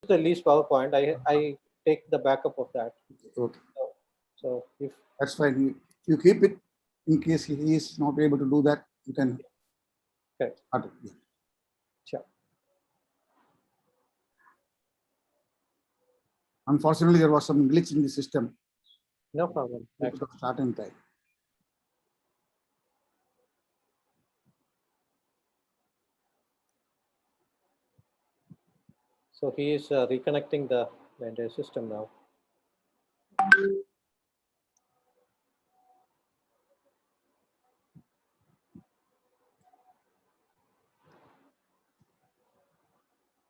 the least PowerPoint. I take the backup of that. Okay. So if that's fine. You keep it in case he is not able to do that. You can. okay. Start it. Yeah. Sure. Unfortunately, there was some glitch in the system. No problem. Start and time. So he is reconnecting the entire system now.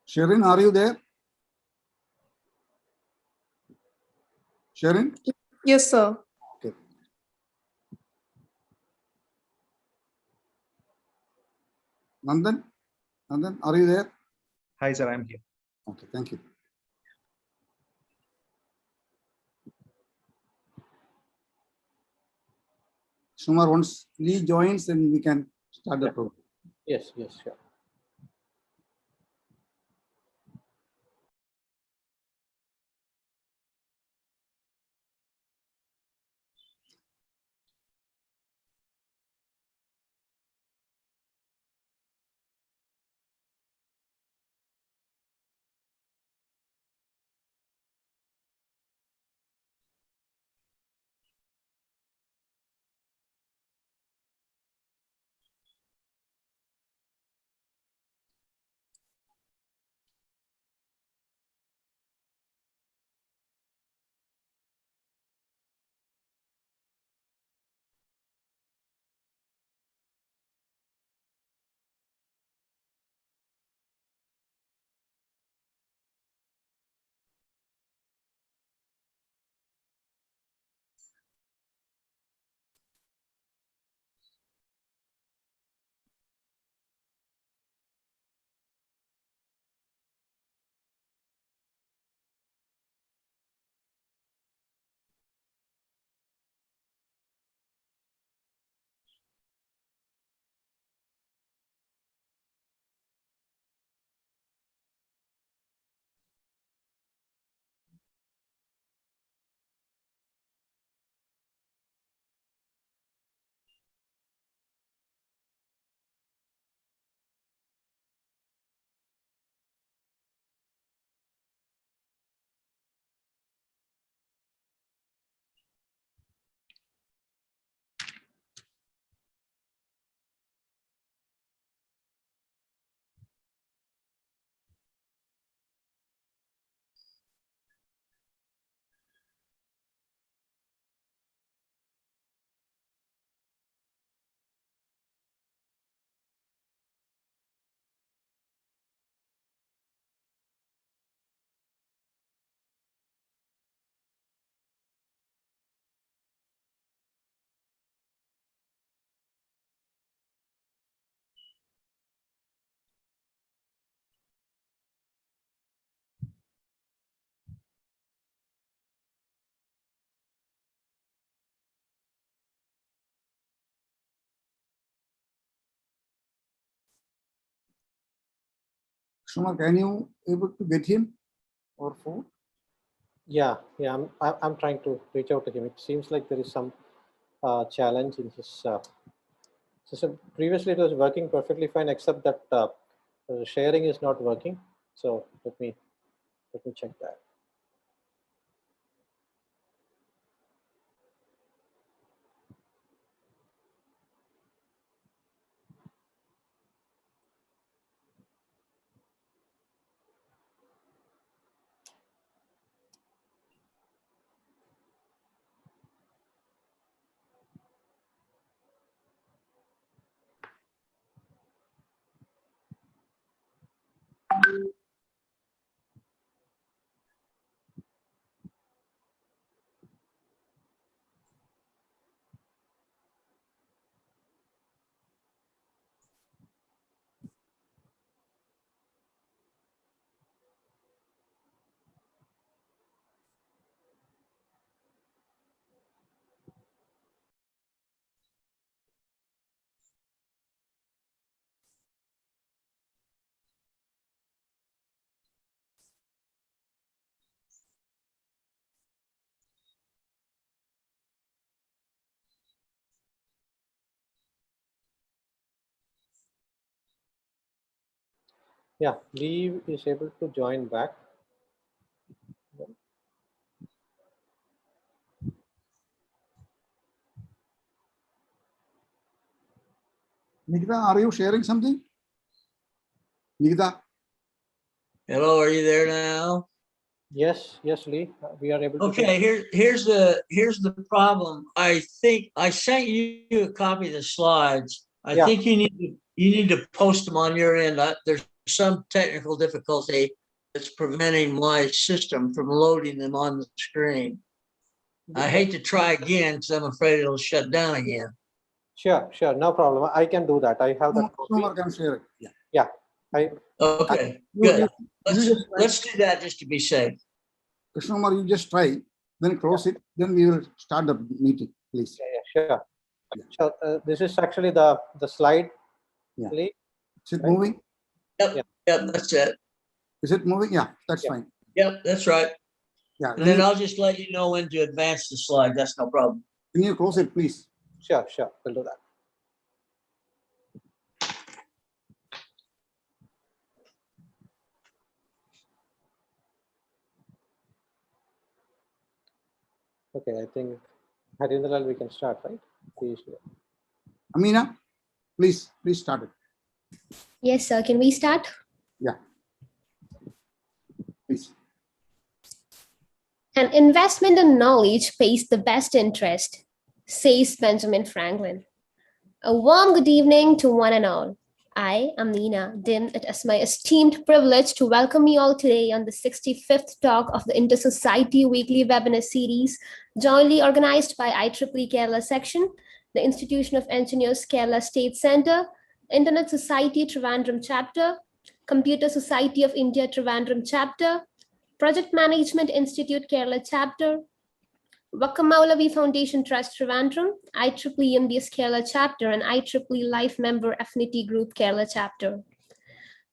Sharon, are you there? Sharon? Yes, sir. Okay. Nandan, are you there? Hi, sir, I'm here. Okay, thank you. Sumar, once Lee joins, then we can start the program. Yes, sure. Sumar, can you able to get him or phone? Yeah. I'm trying to reach out to him. It seems like there is some challenge in his system. Previously, it was working perfectly fine, except that sharing is not working. So let me check that. Yeah, Lee is able to join back. Nikita, are you sharing something? Nikita, Hello, are you there now? Yes, yes, Lee, we are able to see. Okay, here's the problem. I think I sent you a copy of the slides. I Yeah. think you need to post them on your end. There's some technical difficulty that's preventing my system from loading them on the screen. I hate to try again because I'm afraid it'll shut down again. Sure, sure, no problem. I can do that. I have that copy. Krishna can share it. Yeah. Yeah, Okay, You- good. you just try. Let's do that just to be safe. Krishna, you just try, then close it, then we will start the meeting, please. yeah, sure. Yeah. So this is actually the slide. Yeah. Lee. Is it Right. moving? Yep, Yeah. yep, that's it. Is it moving? Yeah, that's Yeah. fine. Yep, that's right. Yeah. And then I'll just let you know when to advance the slide. That's no problem. Can you close it, please? Sure, sure, we'll do that. Okay, I think Harindral, we can start, right? Please. Amina, please start it. Yes, sir. Can we start? Yeah. Please. An investment in knowledge pays the best interest, says Benjamin Franklin. A warm good evening to one and all. I am Nina, deem it as my esteemed privilege to welcome you all today on the 65th talk of the Inter-Society Weekly Webinar Series, jointly organized by IEEE Kerala Section, the Institution of Engineers Kerala State Centre, Internet Society Trivandrum Chapter, Computer Society of India Trivandrum Chapter, Project Management Institute Kerala Chapter, Vakamaulavi Foundation Trust Trivandrum, IEEE MDS Kerala Chapter, and IEEE Life Member Affinity Group Kerala Chapter.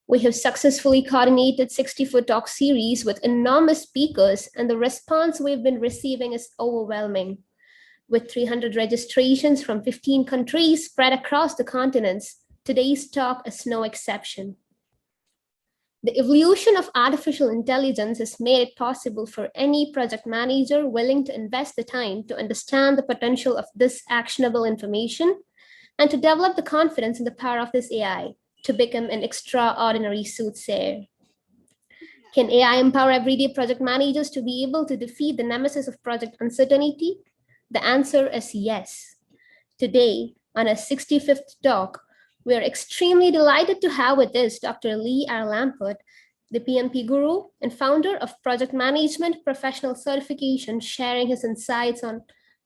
We have successfully coordinated 64 talk series with enormous speakers, and the response we've been receiving is overwhelming. With 300 registrations from 15 countries spread across the continents, today's talk is no exception. The evolution of artificial intelligence has made it possible for any project manager willing to invest the time to understand the potential of this actionable information and to develop the confidence in the power of this AI to become an extraordinary soothsayer. Can AI empower everyday project managers to be able to defeat the nemesis of project uncertainty? The answer is yes. Today, on our 65th talk, we are extremely delighted to have with us Dr. Lee R. Lampert, the PMP guru and founder of Project Management Professional Certification, sharing his insights on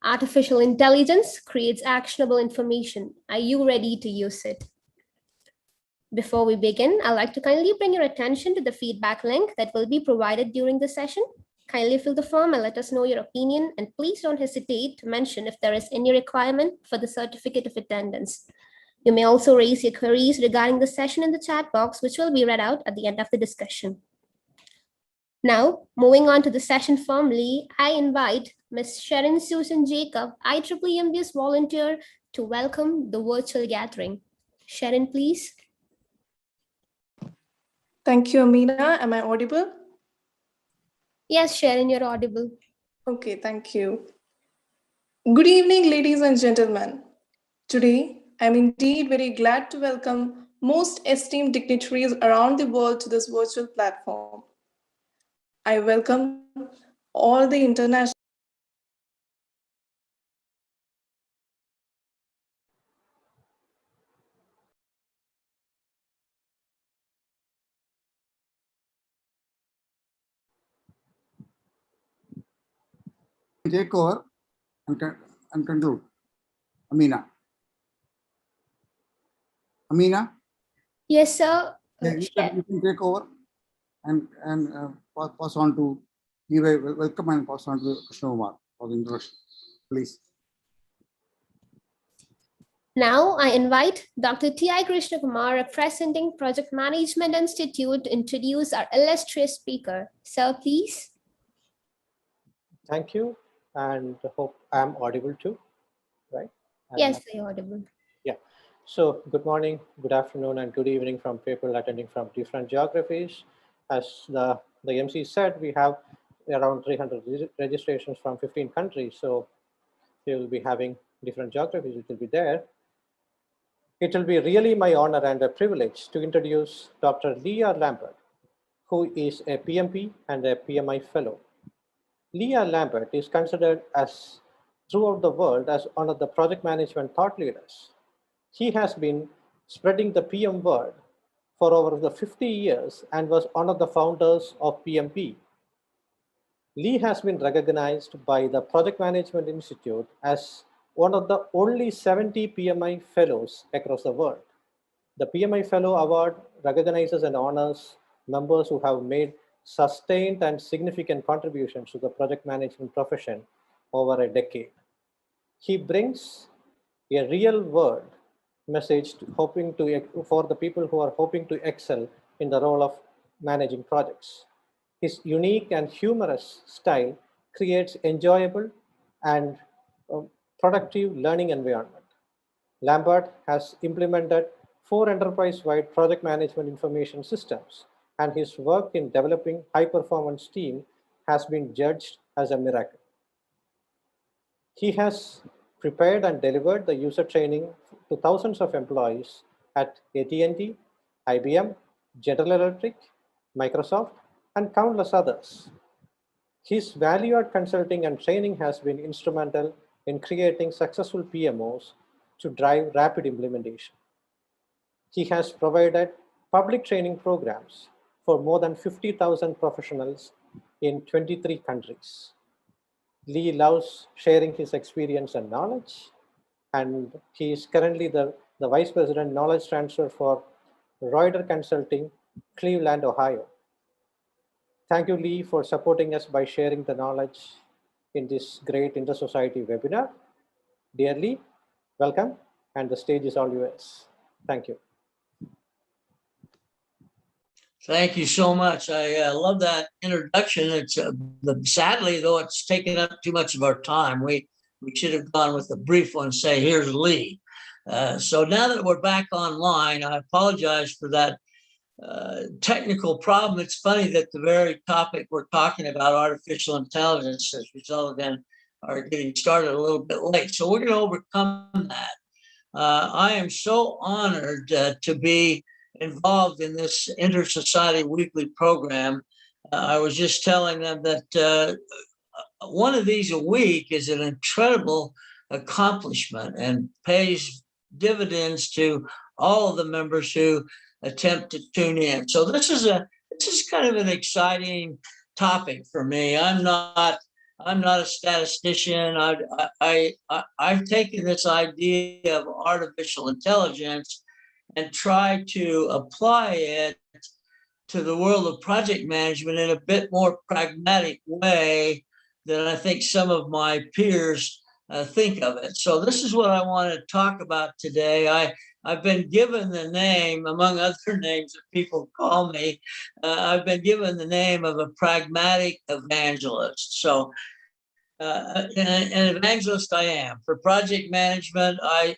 artificial intelligence creates actionable information. Are you ready to use it? Before we begin, I'd like to kindly bring your attention to the feedback link that will be provided during the session. Kindly fill the form and let us know your opinion, and please don't hesitate to mention if there is any requirement for the certificate of attendance. You may also raise your queries regarding the session in the chat box, which will be read out at the end of the discussion. Now, moving on to the session formally, I invite Ms. Sharon Susan Jacob, IEEE MBS volunteer, to welcome the virtual gathering. Sharon, please. Thank you, Amina. Am I audible? Yes, Sharon, you're audible. Okay, thank you. Good evening, ladies and gentlemen. Today, I'm indeed very glad to welcome most esteemed dignitaries around the world to this virtual platform. I welcome all the international Take over and conclude. Amina. Amina, Yes, sir. you can take over and pass on to give a welcome and pass on to Krishna Kumar for the introduction, please. Now I invite Dr. T.I. Krishna Kumar, representing Project Management Institute, to introduce our illustrious speaker. Sir, please. Thank you, and hope I'm audible too, right? Yes, you're audible. Yeah. So good morning, good afternoon, and good evening from people attending from different geographies. As the MC said, we have around 300 registrations from 15 countries. So we will be having different geographies which will be there. It will be really my honor and a privilege to introduce Dr. Leah Lambert, who is a PMP and a PMI fellow. Leah Lambert is considered as throughout the world as one of the project management thought leaders. He has been spreading the PM word for over the 50 years and was one of the founders of PMP. Lee has been recognized by the Project Management Institute as one of the only 70 PMI fellows across the world. The PMI Fellow Award recognizes and honors members who have made sustained and significant contributions to the project management profession over a decade. He brings a real world message for the people who are hoping to excel in the role of managing projects. His unique and humorous style creates enjoyable and productive learning environment. Lambert has implemented 4 enterprise-wide project management information systems, and his work in developing high-performance team has been judged as a miracle. He has prepared and delivered the user training to thousands of employees at AT&T, IBM, General Electric, Microsoft, and countless others. His value-add consulting and training has been instrumental in creating successful PMOs to drive rapid implementation. He has provided public training programs for more than 50,000 professionals in 23 countries. Lee loves sharing his experience and knowledge, and he is currently the Vice President Knowledge Transfer for Reuter Consulting, Cleveland, Ohio. Thank you, Lee, for supporting us by sharing the knowledge in this great inter-society webinar. Dear Lee, welcome, and the stage is all yours. Thank you. Thank you so much. I love that introduction. It's sadly, though, it's taken up too much of our time. We should have gone with a brief one. Say, here's Lee. So now that we're back online, I apologize for that technical problem. It's funny that the very topic we're talking about, artificial intelligence, has resulted in our getting started a little bit late. So we're going to overcome that. I am so honored to be involved in this Inter-Society Weekly program. I was just telling them that one of these a week is an incredible accomplishment and pays dividends to all of the members who attempt to tune in. So this is kind of an exciting topic for me. I'm not a statistician. I've taken this idea of artificial intelligence and try to apply it to the world of project management in a bit more pragmatic way than I think some of my peers think of it. So this is what I want to talk about today. I've been given the name, among other names that people call me, I've been given the name of a pragmatic evangelist. So an evangelist I am. For project management, I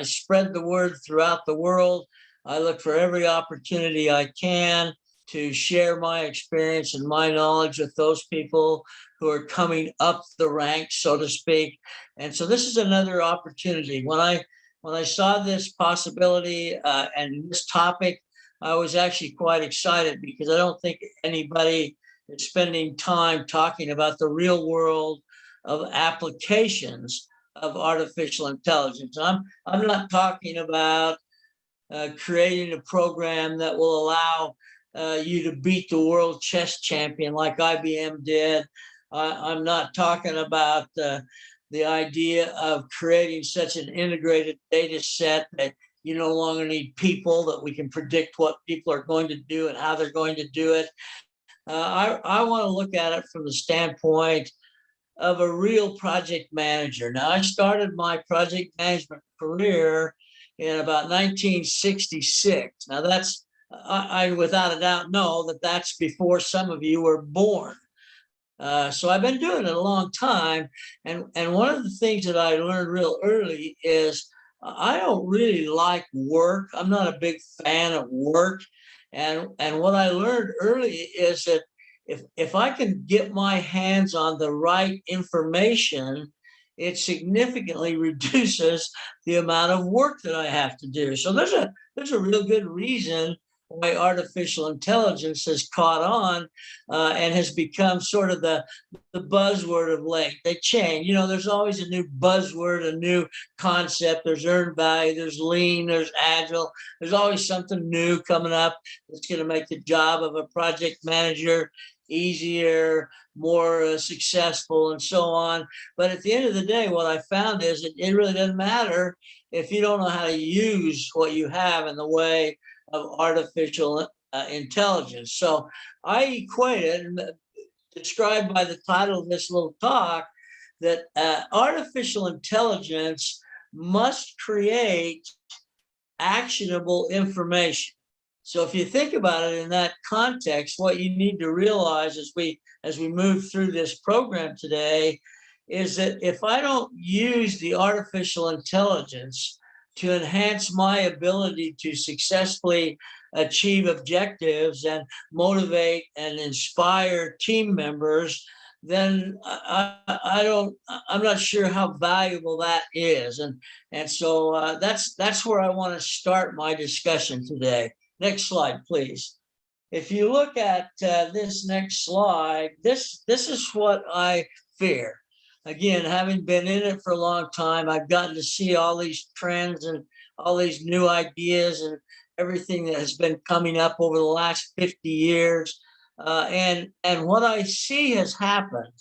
spread the word throughout the world. I look for every opportunity I can to share my experience and my knowledge with those people who are coming up the ranks, so to speak. And so this is another opportunity. When I saw this possibility and this topic, I was actually quite excited because I don't think anybody is spending time talking about the real world of applications of artificial intelligence. I'm not talking about creating a program that will allow you to beat the world chess champion like IBM did. I'm not talking about the idea of creating such an integrated data set that you no longer need people, that we can predict what people are going to do and how they're going to do it. I want to look at it from the standpoint of a real project manager. Now, I started my project management career in about 1966. Now, that's, I without a doubt know that that's before some of you were born. So I've been doing it a long time. And one of the things that I learned real early is I don't really like work. I'm not a big fan of work. And what I learned early is that if I can get my hands on the right information, it significantly reduces the amount of work that I have to do. So there's a real good reason why artificial intelligence has caught on and has become sort of the buzzword of late. They change. You know, there's always a new buzzword, a new concept. There's earned value, there's lean, there's agile. There's always something new coming up that's going to make the job of a project manager easier, more successful, and so on. But at the end of the day, what I found is it really doesn't matter if you don't know how to use what you have in the way of artificial intelligence. So I equated, described by the title of this little talk, that artificial intelligence must create actionable information. So if you think about it in that context, what you need to realize as we move through this program today is that if I don't use the artificial intelligence to enhance my ability to successfully achieve objectives and motivate and inspire team members, then I'm not sure how valuable that is. And so that's where I want to start my discussion today. Next slide, please. If you look at this next slide, this is what I fear. Again, having been in it for a long time, I've gotten to see all these trends and all these new ideas and everything that has been coming up over the last 50 years. And what I see has happened,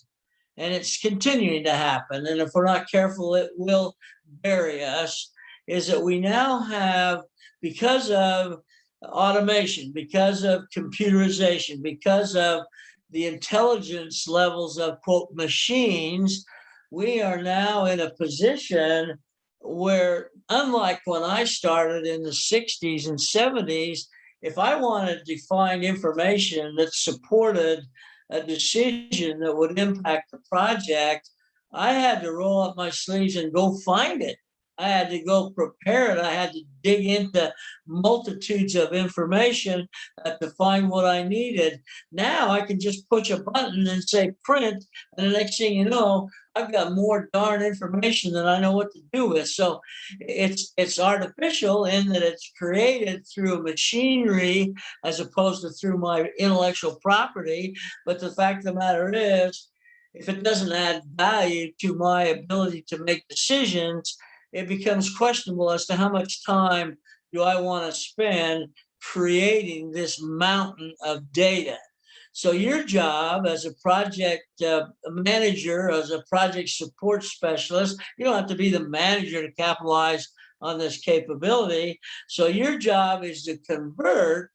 and it's continuing to happen, and if we're not careful, it will bury us, is that we now have, because of automation, because of computerization, because of the intelligence levels of, quote, machines, we are now in a position where, unlike when I started in the 60s and 70s, if I wanted to find information that supported a decision that would impact the project, I had to roll up my sleeves and go find it. I had to go prepare it. I had to dig into multitudes of information to find what I needed. Now I can just push a button and say print, and the next thing you know, I've got more darn information than I know what to do with. So it's artificial in that it's created through machinery as opposed to through my intellectual property. But the fact of the matter is, if it doesn't add value to my ability to make decisions, it becomes questionable as to how much time do I want to spend creating this mountain of data. So your job as a project manager, as a project support specialist, you don't have to be the manager to capitalize on this capability. So your job is to convert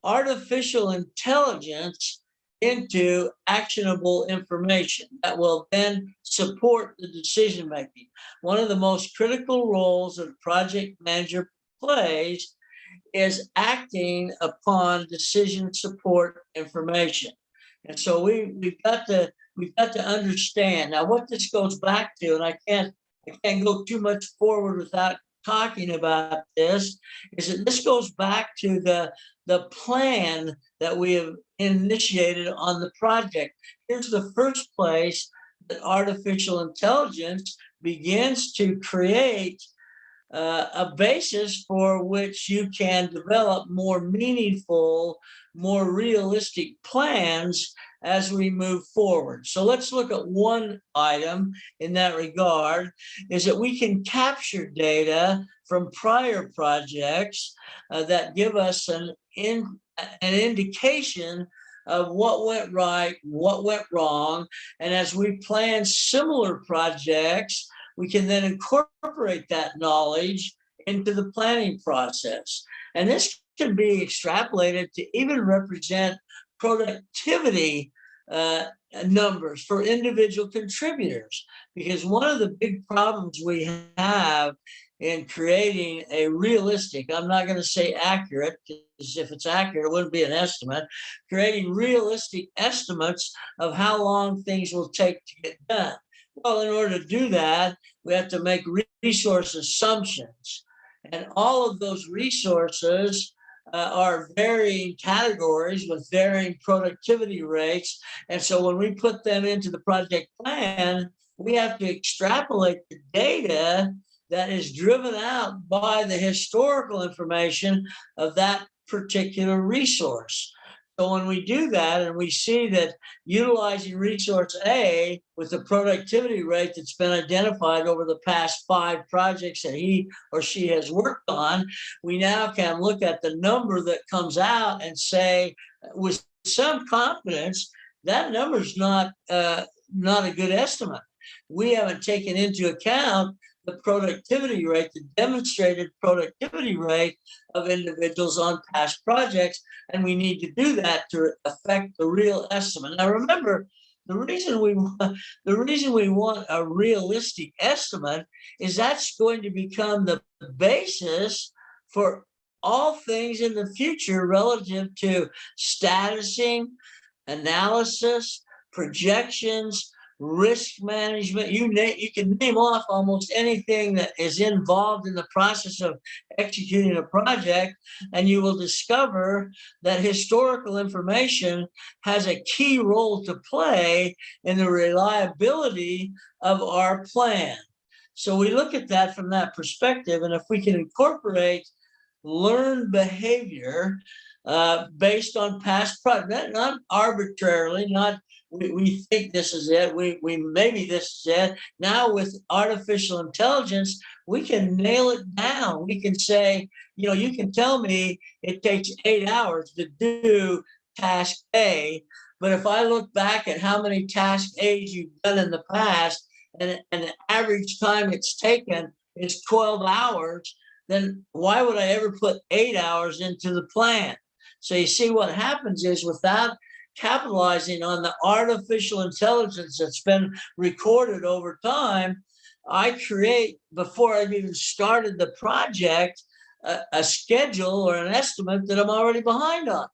artificial intelligence into actionable information that will then support the decision making. One of the most critical roles that a project manager plays is acting upon decision support information. And so we've got to understand now what this goes back to, and I can't go too much forward without talking about this, is that this goes back to the plan that we have initiated on the project. Here's the first place that artificial intelligence begins to create a basis for which you can develop more meaningful, more realistic plans as we move forward. So let's look at one item in that regard, is that we can capture data from prior projects that give us an indication of what went right, what went wrong. And as we plan similar projects, we can then incorporate that knowledge into the planning process. And this can be extrapolated to even represent productivity numbers for individual contributors. Because one of the big problems we have in creating a realistic, I'm not going to say accurate, because if it's accurate, it wouldn't be an estimate, creating realistic estimates of how long things will take to get done. Well, in order to do that, we have to make resource assumptions. And all of those resources are varying categories with varying productivity rates. And so when we put them into the project plan, we have to extrapolate the data that is driven out by the historical information of that particular resource. So when we do that and we see that utilizing resource A with the productivity rate that's been identified over the past 5 projects that he or she has worked on, we now can look at the number that comes out and say with some confidence, that number's not a good estimate. We haven't taken into account the productivity rate, the demonstrated productivity rate of individuals on past projects, and we need to do that to affect the real estimate. Now, remember, the reason we want a realistic estimate is that's going to become the basis for all things in the future relative to statusing, analysis, projections, risk management. You can name off almost anything that is involved in the process of executing a project, and you will discover that historical information has a key role to play in the reliability of our plan. So we look at that from that perspective, and if we can incorporate learned behavior based on past projects, not arbitrarily, not we think this is it, we maybe this is it. Now with artificial intelligence, we can nail it down. We can say, you know, you can tell me it takes 8 hours to do task A, but if I look back at how many task A's you've done in the past, and the average time it's taken is 12 hours, then why would I ever put 8 hours into the plan? So you see what happens is without capitalizing on the artificial intelligence that's been recorded over time, I create, before I've even started the project, a schedule or an estimate that I'm already behind on.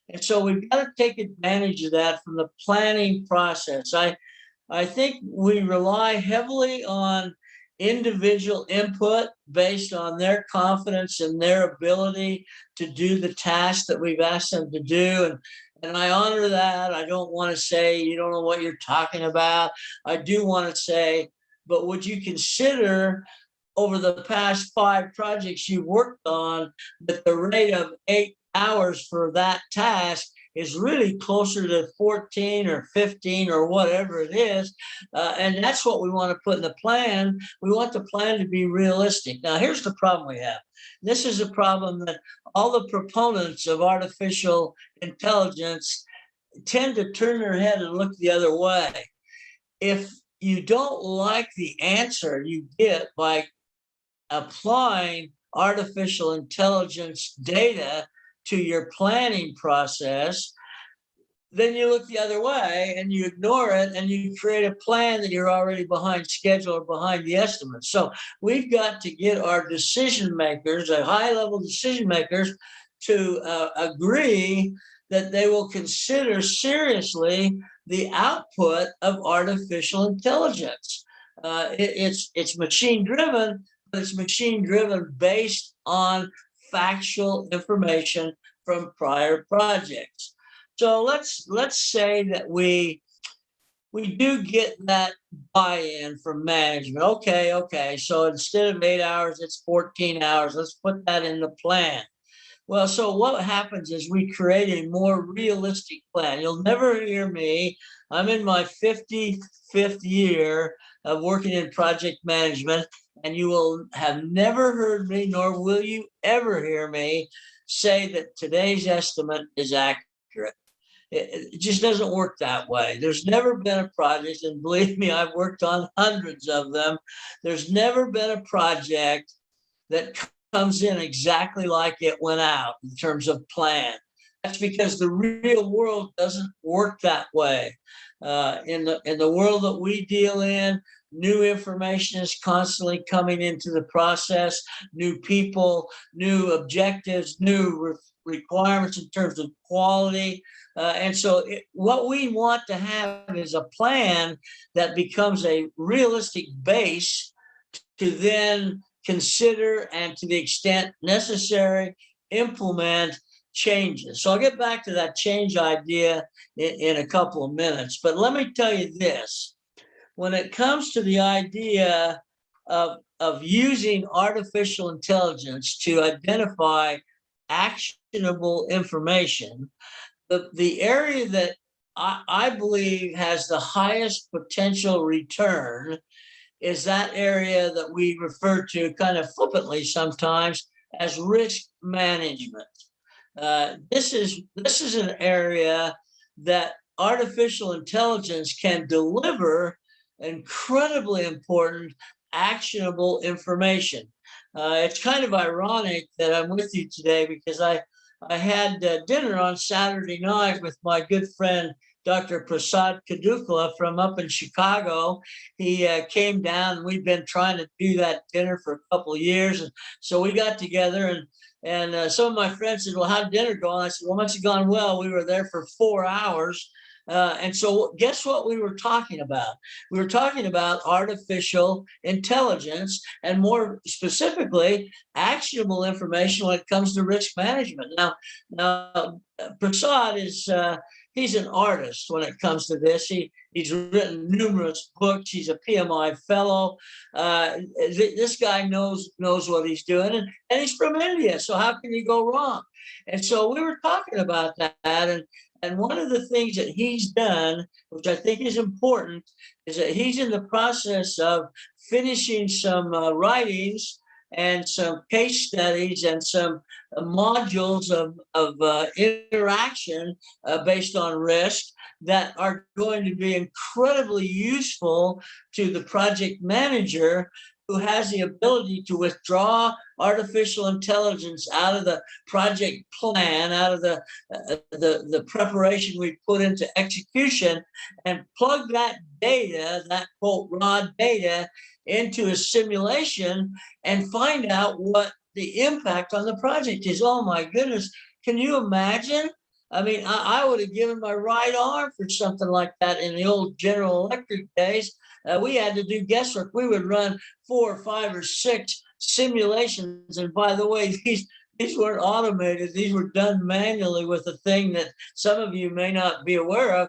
And so we've got to take advantage of that from the planning process. I think we rely heavily on individual input based on their confidence and their ability to do the task that we've asked them to do. And I honor that. I don't want to say you don't know what you're talking about. I do want to say, but would you consider over the past 5 projects you've worked on that the rate of 8 hours for that task is really closer to 14 or 15 or whatever it is. And that's what we want to put in the plan. We want the plan to be realistic. Now, here's the problem we have. This is a problem that all the proponents of artificial intelligence tend to turn their head and look the other way. If you don't like the answer you get by applying artificial intelligence data to your planning process, then you look the other way and you ignore it and you create a plan that you're already behind schedule or behind the estimate. So we've got to get our decision makers, our high-level decision makers, to agree that they will consider seriously the output of artificial intelligence. It's machine driven, but it's machine driven based on factual information from prior projects. So let's say that we do get that buy-in from management. Okay. So instead of 8 hours, it's 14 hours. Let's put that in the plan. Well, so what happens is we create a more realistic plan. You'll never hear me. I'm in my 55th year of working in project management, and you will have never heard me, nor will you ever hear me say that today's estimate is accurate. It just doesn't work that way. There's never been a project, and believe me, I've worked on hundreds of them. There's never been a project that comes in exactly like it went out in terms of plan. That's because the real world doesn't work that way. In the world that we deal in, new information is constantly coming into the process, new people, new objectives, new requirements in terms of quality. And so what we want to have is a plan that becomes a realistic base to then consider and, to the extent necessary, implement changes. So I'll get back to that change idea in a couple of minutes. But let me tell you this. When it comes to the idea of using artificial intelligence to identify actionable information, the area that I believe has the highest potential return is that area that we refer to kind of flippantly sometimes as risk management. This is an area that artificial intelligence can deliver incredibly important, actionable information. It's kind of ironic that I'm with you today because I had dinner on Saturday night with my good friend, Dr. Prasad Kadukla from up in Chicago. He came down, and we've been trying to do that dinner for a couple of years. And so we got together, and some of my friends said, well, how'd dinner go? And I said, well, must have gone well. We were there for 4 hours. And so guess what we were talking about? We were talking about artificial intelligence, and more specifically, actionable information when it comes to risk management. Now Prasad is, he's an artist when it comes to this. He's written numerous books. He's a PMI fellow. This guy knows what he's doing, and he's from India. So how can you go wrong? And so we were talking about that, and one of the things that he's done, which I think is important, is that he's in the process of finishing some writings and some case studies and some modules of interaction based on risk that are going to be incredibly useful to the project manager, who has the ability to withdraw artificial intelligence out of the project plan, out of the preparation we put into execution, and plug that data, that quote raw data, into a simulation and find out what the impact on the project is. Oh my goodness, can you imagine? I mean, I would have given my right arm for something like that in the old General Electric days. We had to do guesswork. We would run 4 or 5 or 6 simulations. And by the way, these weren't automated. These were done manually with a thing that some of you may not be aware of.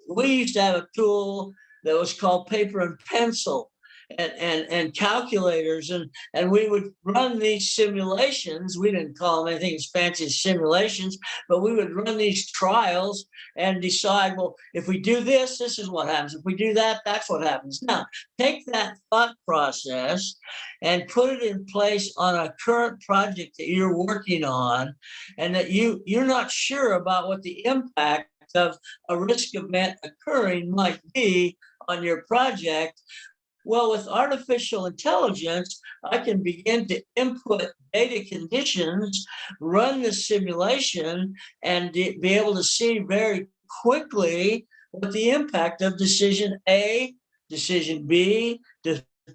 We used to have a tool that was called paper and pencil, and calculators, and we would run these simulations. We didn't call them anything as fancy as simulations, but we would run these trials and decide, well, if we do this, this is what happens. If we do that, that's what happens. Now, take that thought process and put it in place on a current project that you're working on, and that you're not sure about what the impact of a risk event occurring might be on your project. Well, with artificial intelligence, I can begin to input data conditions, run the simulation, and be able to see very quickly what the impact of decision A, decision B,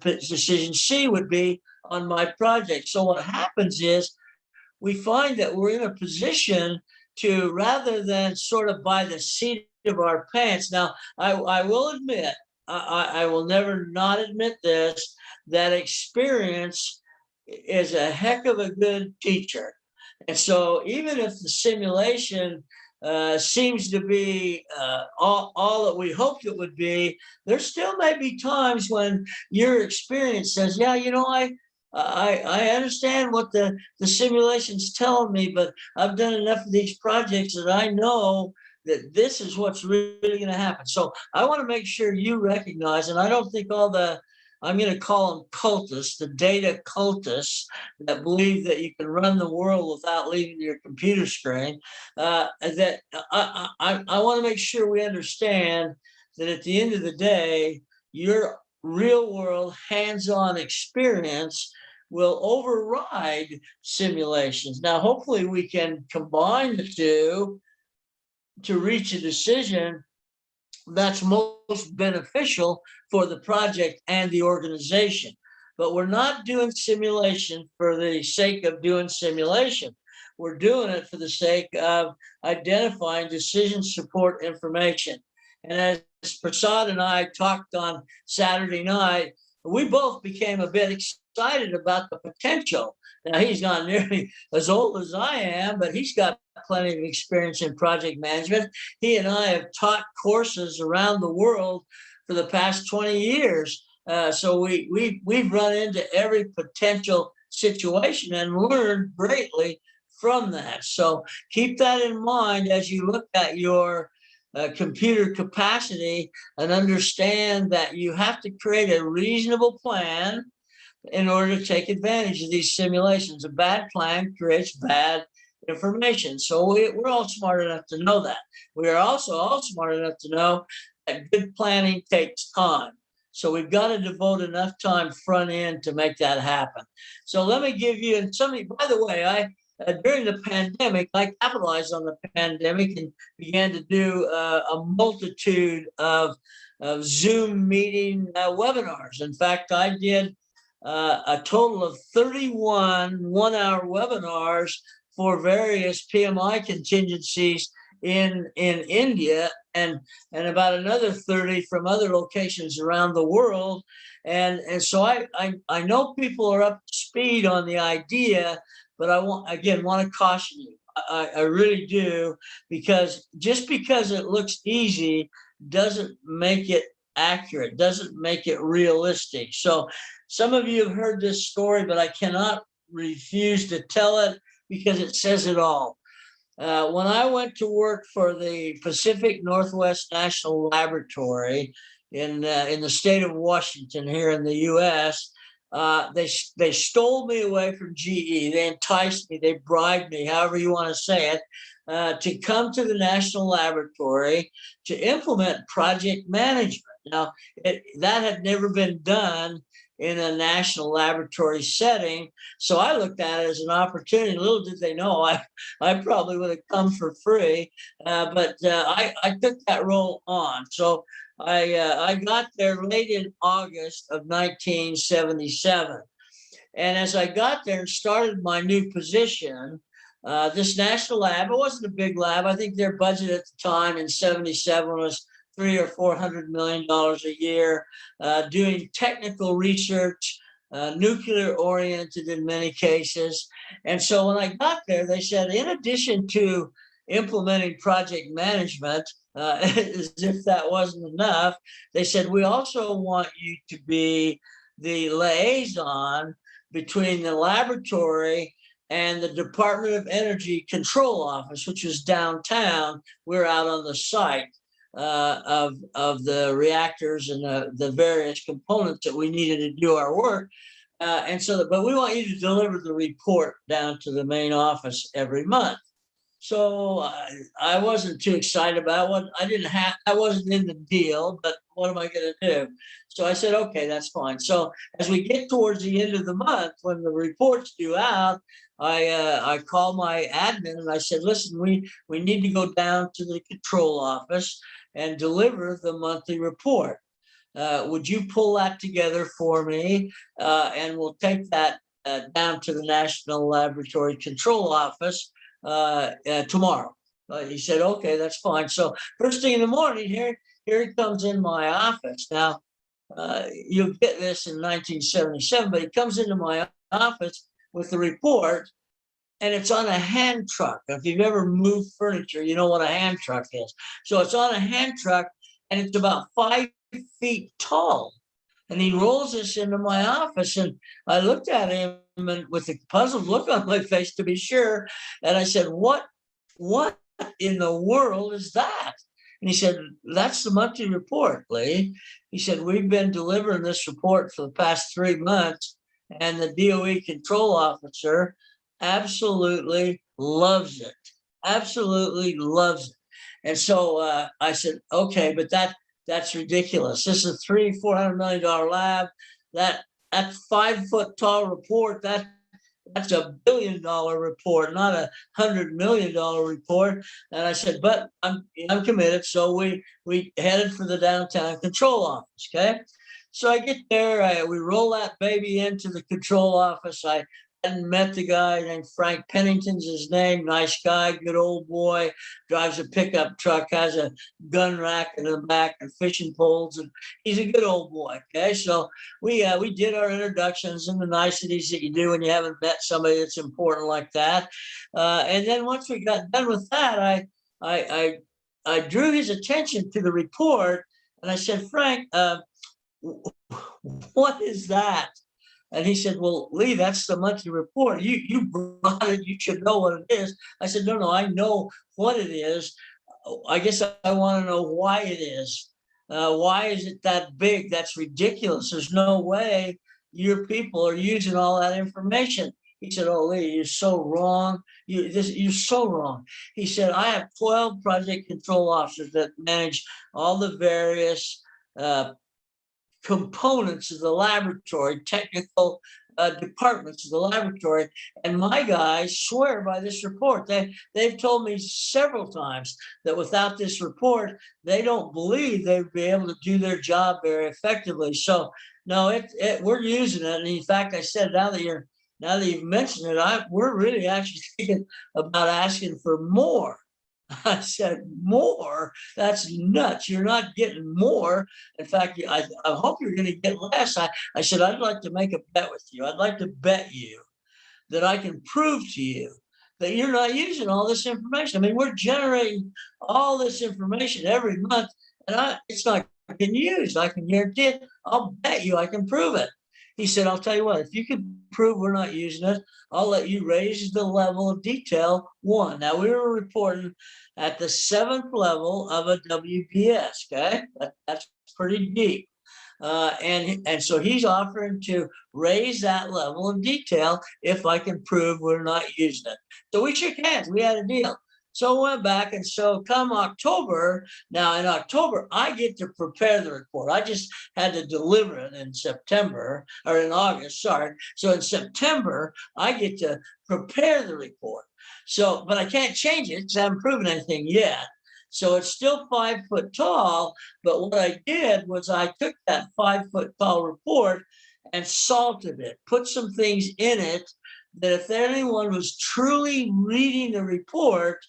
decision C would be on my project. So what happens is we find that we're in a position to, rather than sort of by the seat of our pants. Now, I will admit, I will never not admit this, that experience is a heck of a good teacher. And so even if the simulation seems to be all that we hoped it would be, there still may be times when your experience says, yeah, you know, I understand what the simulation's telling me, but I've done enough of these projects that I know that this is what's really going to happen. So I want to make sure you recognize, and I don't think all the, I'm going to call them cultists, the data cultists that believe that you can run the world without leaving your computer screen, that I want to make sure we understand that at the end of the day, your real world hands-on experience will override simulations. Now, hopefully we can combine the two to reach a decision that's most beneficial for the project and the organization. But we're not doing simulation for the sake of doing simulation. we're doing it for the sake of identifying decision support information. And as Prasad and I talked on Saturday night, we both became a bit excited about the potential. Now, he's not nearly as old as I am, but he's got plenty of experience in project management. He and I have taught courses around the world for the past 20 years. So we've run into every potential situation and learned greatly from that. So keep that in mind as you look at your computer capacity, and understand that you have to create a reasonable plan in order to take advantage of these simulations. A bad plan creates bad information. So we're all smart enough to know that. We are also all smart enough to know that good planning takes time. So we've got to devote enough time front end to make that happen. So let me give you, and somebody, by the way, during the pandemic, I capitalized on the pandemic and began to do a multitude of Zoom meeting webinars. In fact, I did a total of 31 one-hour webinars for various PMI contingencies in India, and about another 30 from other locations around the world. And so I know people are up to speed on the idea, but I want to caution you. I really do, because just because it looks easy doesn't make it accurate, doesn't make it realistic. So some of you have heard this story, but I cannot refuse to tell it because it says it all. When I went to work for the Pacific Northwest National Laboratory in the state of Washington here in the U.S., they stole me away from GE. They enticed me, they bribed me, however you want to say it, to come to the National Laboratory to implement project management. Now, that had never been done in a national laboratory setting. So I looked at it as an opportunity. Little did they know I probably would have come for free, but I took that role on. So I got there late in August of 1977. And as I got there and started my new position, this national lab, it wasn't a big lab. I think their budget at the time in 77 was $300 or $400 million a year, doing technical research, nuclear oriented in many cases. And so when I got there, they said, in addition to implementing project management, as if that wasn't enough, they said, we also want you to be the liaison between the laboratory and the Department of Energy Control Office, which was downtown. We're out on the site of the reactors and the various components that we needed to do our work. But we want you to deliver the report down to the main office every month. So I wasn't too excited about it. I wasn't in the deal, but what am I going to do? So I said, okay, that's fine. So as we get towards the end of the month, when the report's due out, I called my admin and I said, listen, we need to go down to the control office and deliver the monthly report. Would you pull that together for me? And we'll take that down to the National Laboratory Control Office tomorrow. He said, okay, that's fine. So first thing in the morning, here he comes in my office. Now, you'll get this in 1977, but he comes into my office with the report, and it's on a hand truck. If you've ever moved furniture, you know what a hand truck is. So it's on a hand truck, and it's about 5 feet tall. And he rolls this into my office, and I looked at him and with a puzzled look on my face to be sure. And I said, what in the world is that? And he said, that's the monthly report, Lee. He said, we've been delivering this report for the past 3 months, and the DOE control officer absolutely loves it. Absolutely loves it. And so I said, okay, but that's ridiculous. This is a $300-400 million lab. That 5 foot tall report, that's $1 billion report, not $100 million report. And I said, but I'm committed. So we headed for the downtown control office. Okay. So I get there, we roll that baby into the control office. I hadn't met the guy named Frank Pennington's his name. Nice guy, good old boy, drives a pickup truck, has a gun rack in the back and fishing poles, and he's a good old boy. Okay, so we did our introductions and the niceties that you do when you haven't met somebody that's important like that. And then once we got done with that, I drew his attention to the report, and I said, Frank, what is that? And he said, well, Lee, that's the monthly report. You brought it. You should know what it is. I said, no, I know what it is. I guess I want to know why it is. Why is it that big? That's ridiculous. There's no way your people are using all that information. He said, oh, Lee, you're so wrong. You're so wrong. He said, I have 12 project control officers that manage all the various components of the laboratory, technical departments of the laboratory, and my guys swear by this report. They've told me several times that without this report, they don't believe they'd be able to do their job very effectively. So no, we're using it. And in fact, I said, now that you've mentioned it, we're really actually thinking about asking for more. I said, more? That's nuts. You're not getting more. In fact, I hope you're going to get less. I said, I'd like to make a bet with you. I'd like to bet you that I can prove to you that you're not using all this information. I mean, we're generating all this information every month, and it's not getting used. I can guarantee it. I'll bet you I can prove it. He said, I'll tell you what, if you can prove we're not using it, I'll let you raise the level of detail 1. Now, we were reporting at the 7th level of a WPS, okay? That's pretty deep. And so he's offering to raise that level of detail if I can prove we're not using it. So we shook hands. We had a deal. So I went back, and so come October, now in October, I get to prepare the report. I just had to deliver it in September, or in August, sorry. So in September, I get to prepare the report. So, but I can't change it because I haven't proven anything yet. So it's still 5 foot tall, but what I did was I took that 5 foot tall report and salted it, put some things in it that if anyone was truly reading the report,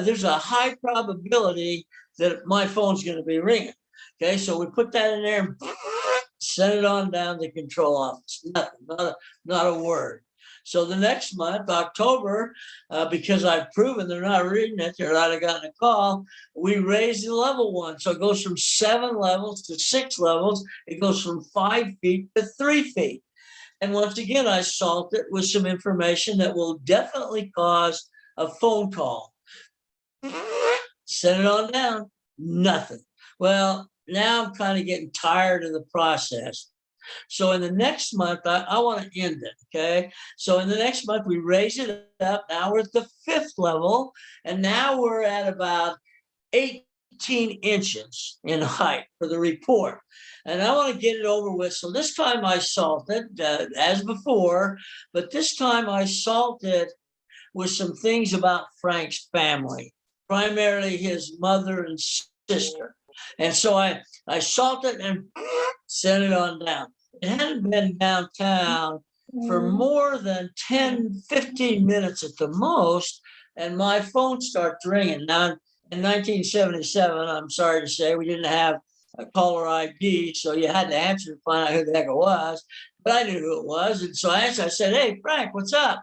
there's a high probability that my phone's going to be ringing. Okay, so we put that in there and sent it on down to the control office. Nothing, not a word. So the next month, October, because I've proven they're not reading it, they're not gotten a call, we raised the level 1. So it goes from 7 levels to 6 levels. It goes from 5 feet to 3 feet. And once again, I salt it with some information that will definitely cause a phone call. Send it on down, nothing. Well, now I'm kind of getting tired of the process. So in the next month, I want to end it, okay? So in the next month, we raise it up. Now we're at the 5th level, and now we're at about 18 inches in height for the report. And I want to get it over with. So this time I salted as before, but this time I salted with some things about Frank's family, primarily his mother and sister. And so I salted and sent it on down. It hadn't been downtown for more than 10, 15 minutes at the most, and my phone starts ringing. Now, in 1977, I'm sorry to say, we didn't have a caller ID, so you had to answer to find out who the heck it was. But I knew who it was, and so I answered. I said, "Hey, Frank, what's up?"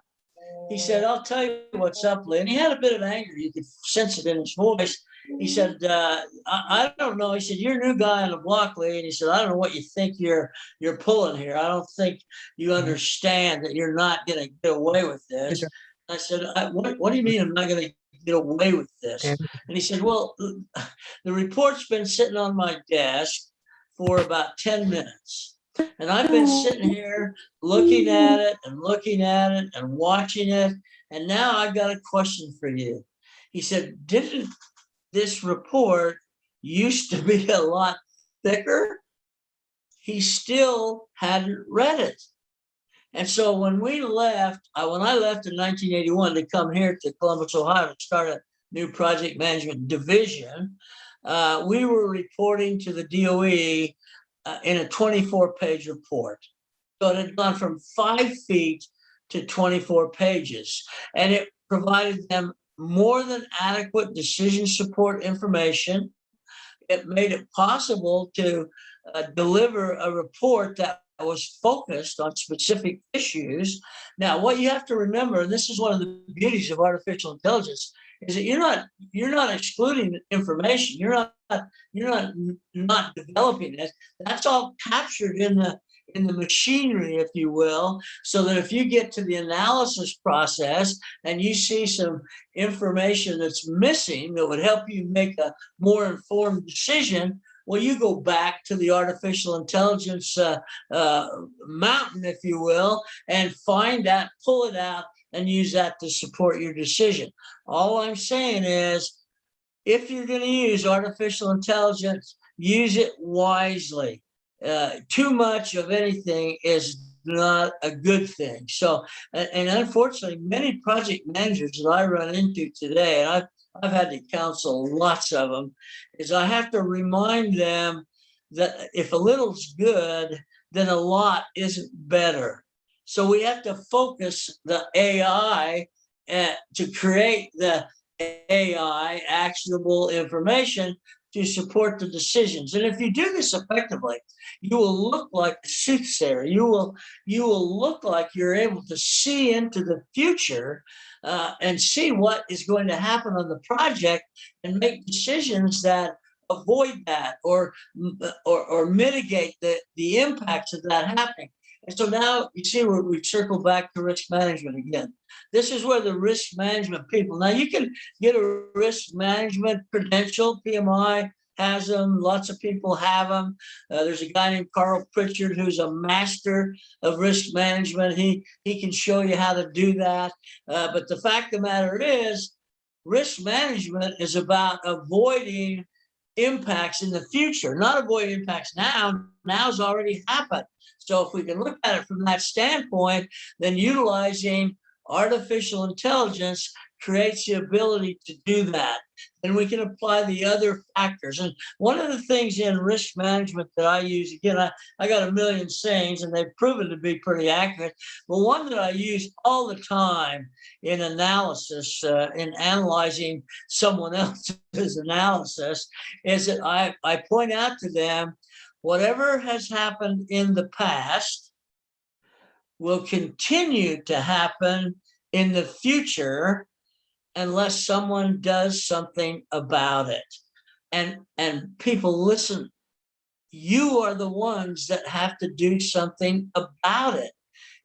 He said, "I'll tell you what's up, Lee." And he had a bit of anger. You could sense it in his voice. He said, I don't know. He said, "You're a new guy on the block, Lee." And he said, "I don't know what you think you're pulling here. I don't think you understand that you're not going to get away with this." I said, what do you mean I'm not going to get away with this? And he said, "Well, the report's been sitting on my desk for about 10 minutes. And I've been sitting here looking at it and looking at it and watching it. And now I've got a question for you." He said, "Didn't this report used to be a lot thicker?" He still hadn't read it. And so when I left in 1981 to come here to Columbus, Ohio, to start a new project management division, we were reporting to the DOE in a 24-page report. So it had gone from 5 feet to 24 pages. And it provided them more than adequate decision support information. It made it possible to deliver a report that was focused on specific issues. Now, what you have to remember, and this is one of the beauties of artificial intelligence, is that you're not excluding information. You're not developing it. That's all captured in the machinery, if you will, so that if you get to the analysis process and you see some information that's missing that would help you make a more informed decision, well, you go back to the artificial intelligence mountain, if you will, and find that, pull it out, and use that to support your decision. All I'm saying is, if you're going to use artificial intelligence, use it wisely. Too much of anything is not a good thing. So, and unfortunately, many project managers that I run into today, and I've had to counsel lots of them, is I have to remind them that if a little's good, then a lot isn't better. So we have to focus the AI to create the AI actionable information to support the decisions. And if you do this effectively, you will look like a soothsayer. You will look like you're able to see into the future and see what is going to happen on the project and make decisions that avoid that or mitigate the impacts of that happening. And so now you see where we circle back to risk management again. This is where the risk management people, now you can get a risk management credential, PMI has them, lots of people have them. There's a guy named Carl Pritchard who's a master of risk management. He can show you how to do that. But the fact of the matter is, risk management is about avoiding impacts in the future, not avoiding impacts now. Now's already happened. So if we can look at it from that standpoint, then utilizing artificial intelligence creates the ability to do that. And we can apply the other factors. And one of the things in risk management that I use, again, I got a million sayings and they've proven to be pretty accurate. But one that I use all the time in analysis, in analyzing someone else's analysis, is that I point out to them, whatever has happened in the past will continue to happen in the future unless someone does something about it. And people, listen, you are the ones that have to do something about it.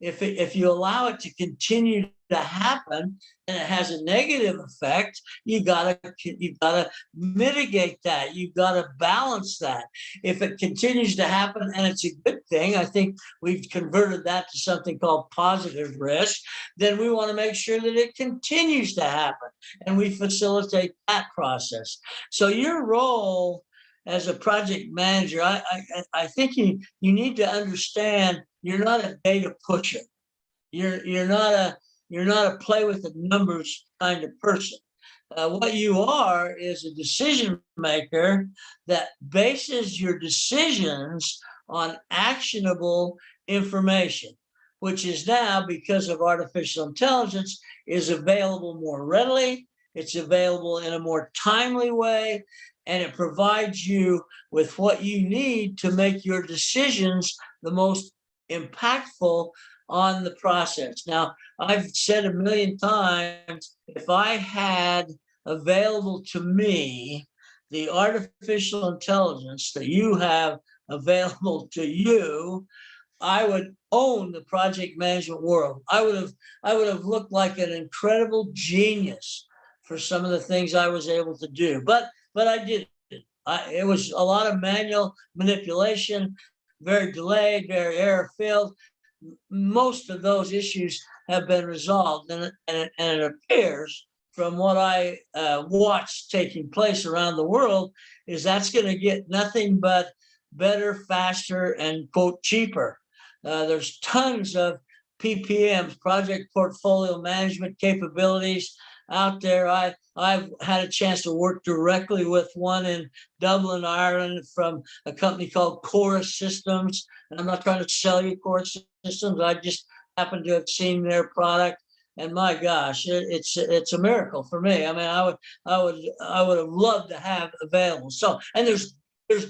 If you allow it to continue to happen and it has a negative effect, you gotta mitigate that. You've got to balance that. If it continues to happen and it's a good thing, I think we've converted that to something called positive risk, then we want to make sure that it continues to happen and we facilitate that process. So your role as a project manager, I think you need to understand you're not a data pusher. You're not a play with the numbers kind of person. What you are is a decision maker that bases your decisions on actionable information, which is now, because of artificial intelligence, is available more readily. It's available in a more timely way, and it provides you with what you need to make your decisions the most impactful on the process. Now, I've said a million times, if I had available to me the artificial intelligence that you have available to you, I would own the project management world. I would have looked like an incredible genius for some of the things I was able to do. But I didn't. It was a lot of manual manipulation, very delayed, very error-filled. Most of those issues have been resolved, and it appears from what I watched taking place around the world is that's going to get nothing but better, faster, and quote cheaper. There's tons of PPMs, project portfolio management capabilities out there. I've had a chance to work directly with one in Dublin, Ireland, from a company called Chorus Systems. And I'm not trying to sell you Chorus Systems. I just happen to have seen their product, and my gosh, it's a miracle for me. I mean, I would have loved to have available. So, and there's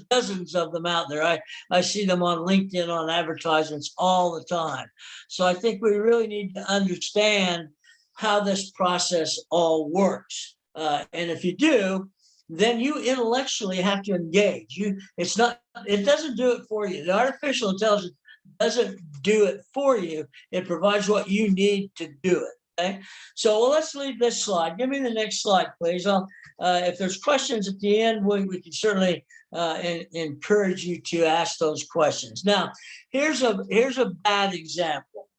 dozens of them out there. I see them on LinkedIn on advertisements all the time. So I think we really need to understand how this process all works. And if you do, then you intellectually have to engage. It doesn't do it for you. The artificial intelligence doesn't do it for you. It provides what you need to do it. Okay. So let's leave this slide. Give me the next slide, please. If there's questions at the end, we can certainly encourage you to ask those questions. Now, here's a bad example,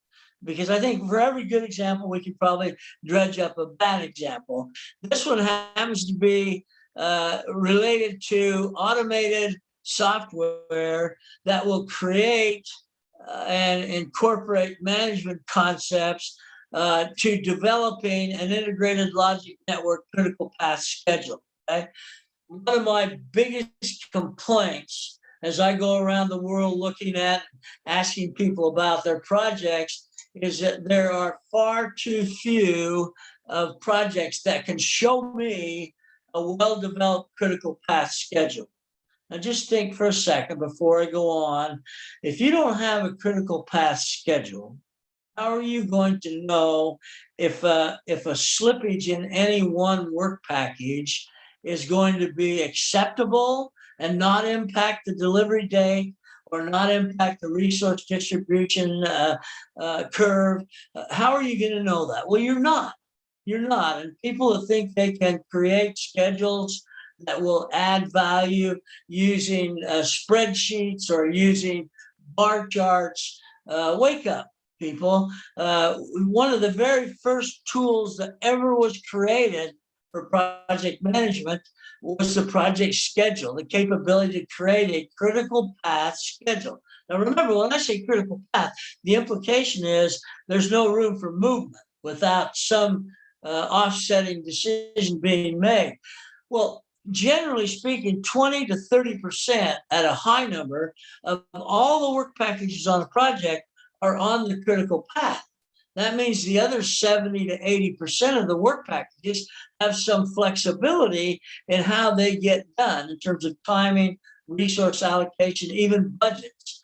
because I think for every good example, we can probably dredge up a bad example. This one happens to be related to automated software that will create and incorporate management concepts to developing an integrated logic network critical path schedule. Okay? One of my biggest complaints as I go around the world looking at, asking people about their projects, is that there are far too few of projects that can show me a well-developed critical path schedule. Now just think for a second before I go on. If you don't have a critical path schedule, how are you going to know if a slippage in any one work package is going to be acceptable and not impact the delivery date or not impact the resource distribution curve? How are you going to know that? Well, you're not. You're not. And people who think they can create schedules that will add value using spreadsheets or using bar charts, wake up, people. One of the very first tools that ever was created for project management was the project schedule, the capability to create a critical path schedule. Now, remember, when I say critical path, the implication is there's no room for movement without some offsetting decision being made. Well, generally speaking, 20 to 30% at a high number of all the work packages on a project are on the critical path. That means the other 70 to 80% of the work packages have some flexibility in how they get done in terms of timing, resource allocation, even budgets.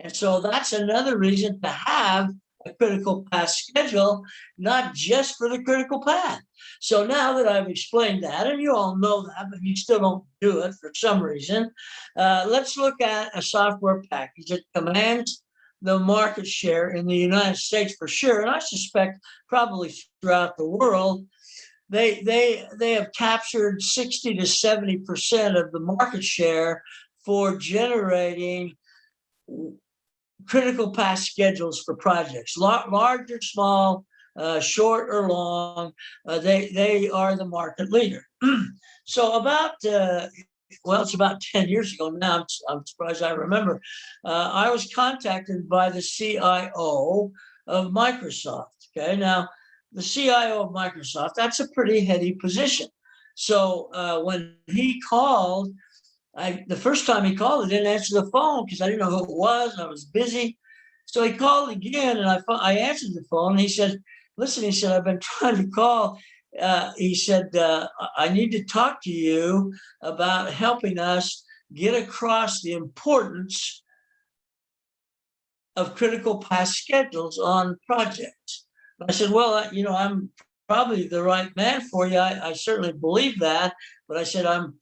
And so that's another reason to have a critical path schedule, not just for the critical path. So now that I've explained that, and you all know that, but you still don't do it for some reason, let's look at a software package that commands the market share in the United States for sure, and I suspect probably throughout the world. They have captured 60 to 70% of the market share for generating critical path schedules for projects, large or small, short or long. They are the market leader. So about well, it's about 10 years ago now. I'm surprised I remember. I was contacted by the CIO of Microsoft. Okay, now the CIO of Microsoft, that's a pretty heady position. So when he called, the first time he called, I didn't answer the phone because I didn't know who it was. I was busy. So he called again, and I answered the phone. And he said, "Listen," he said, "I've been trying to call." He said, "I need to talk to you about helping us get across the importance of critical path schedules on projects." I said, "Well, you know, I'm probably the right man for you. I certainly believe that, but I said I'm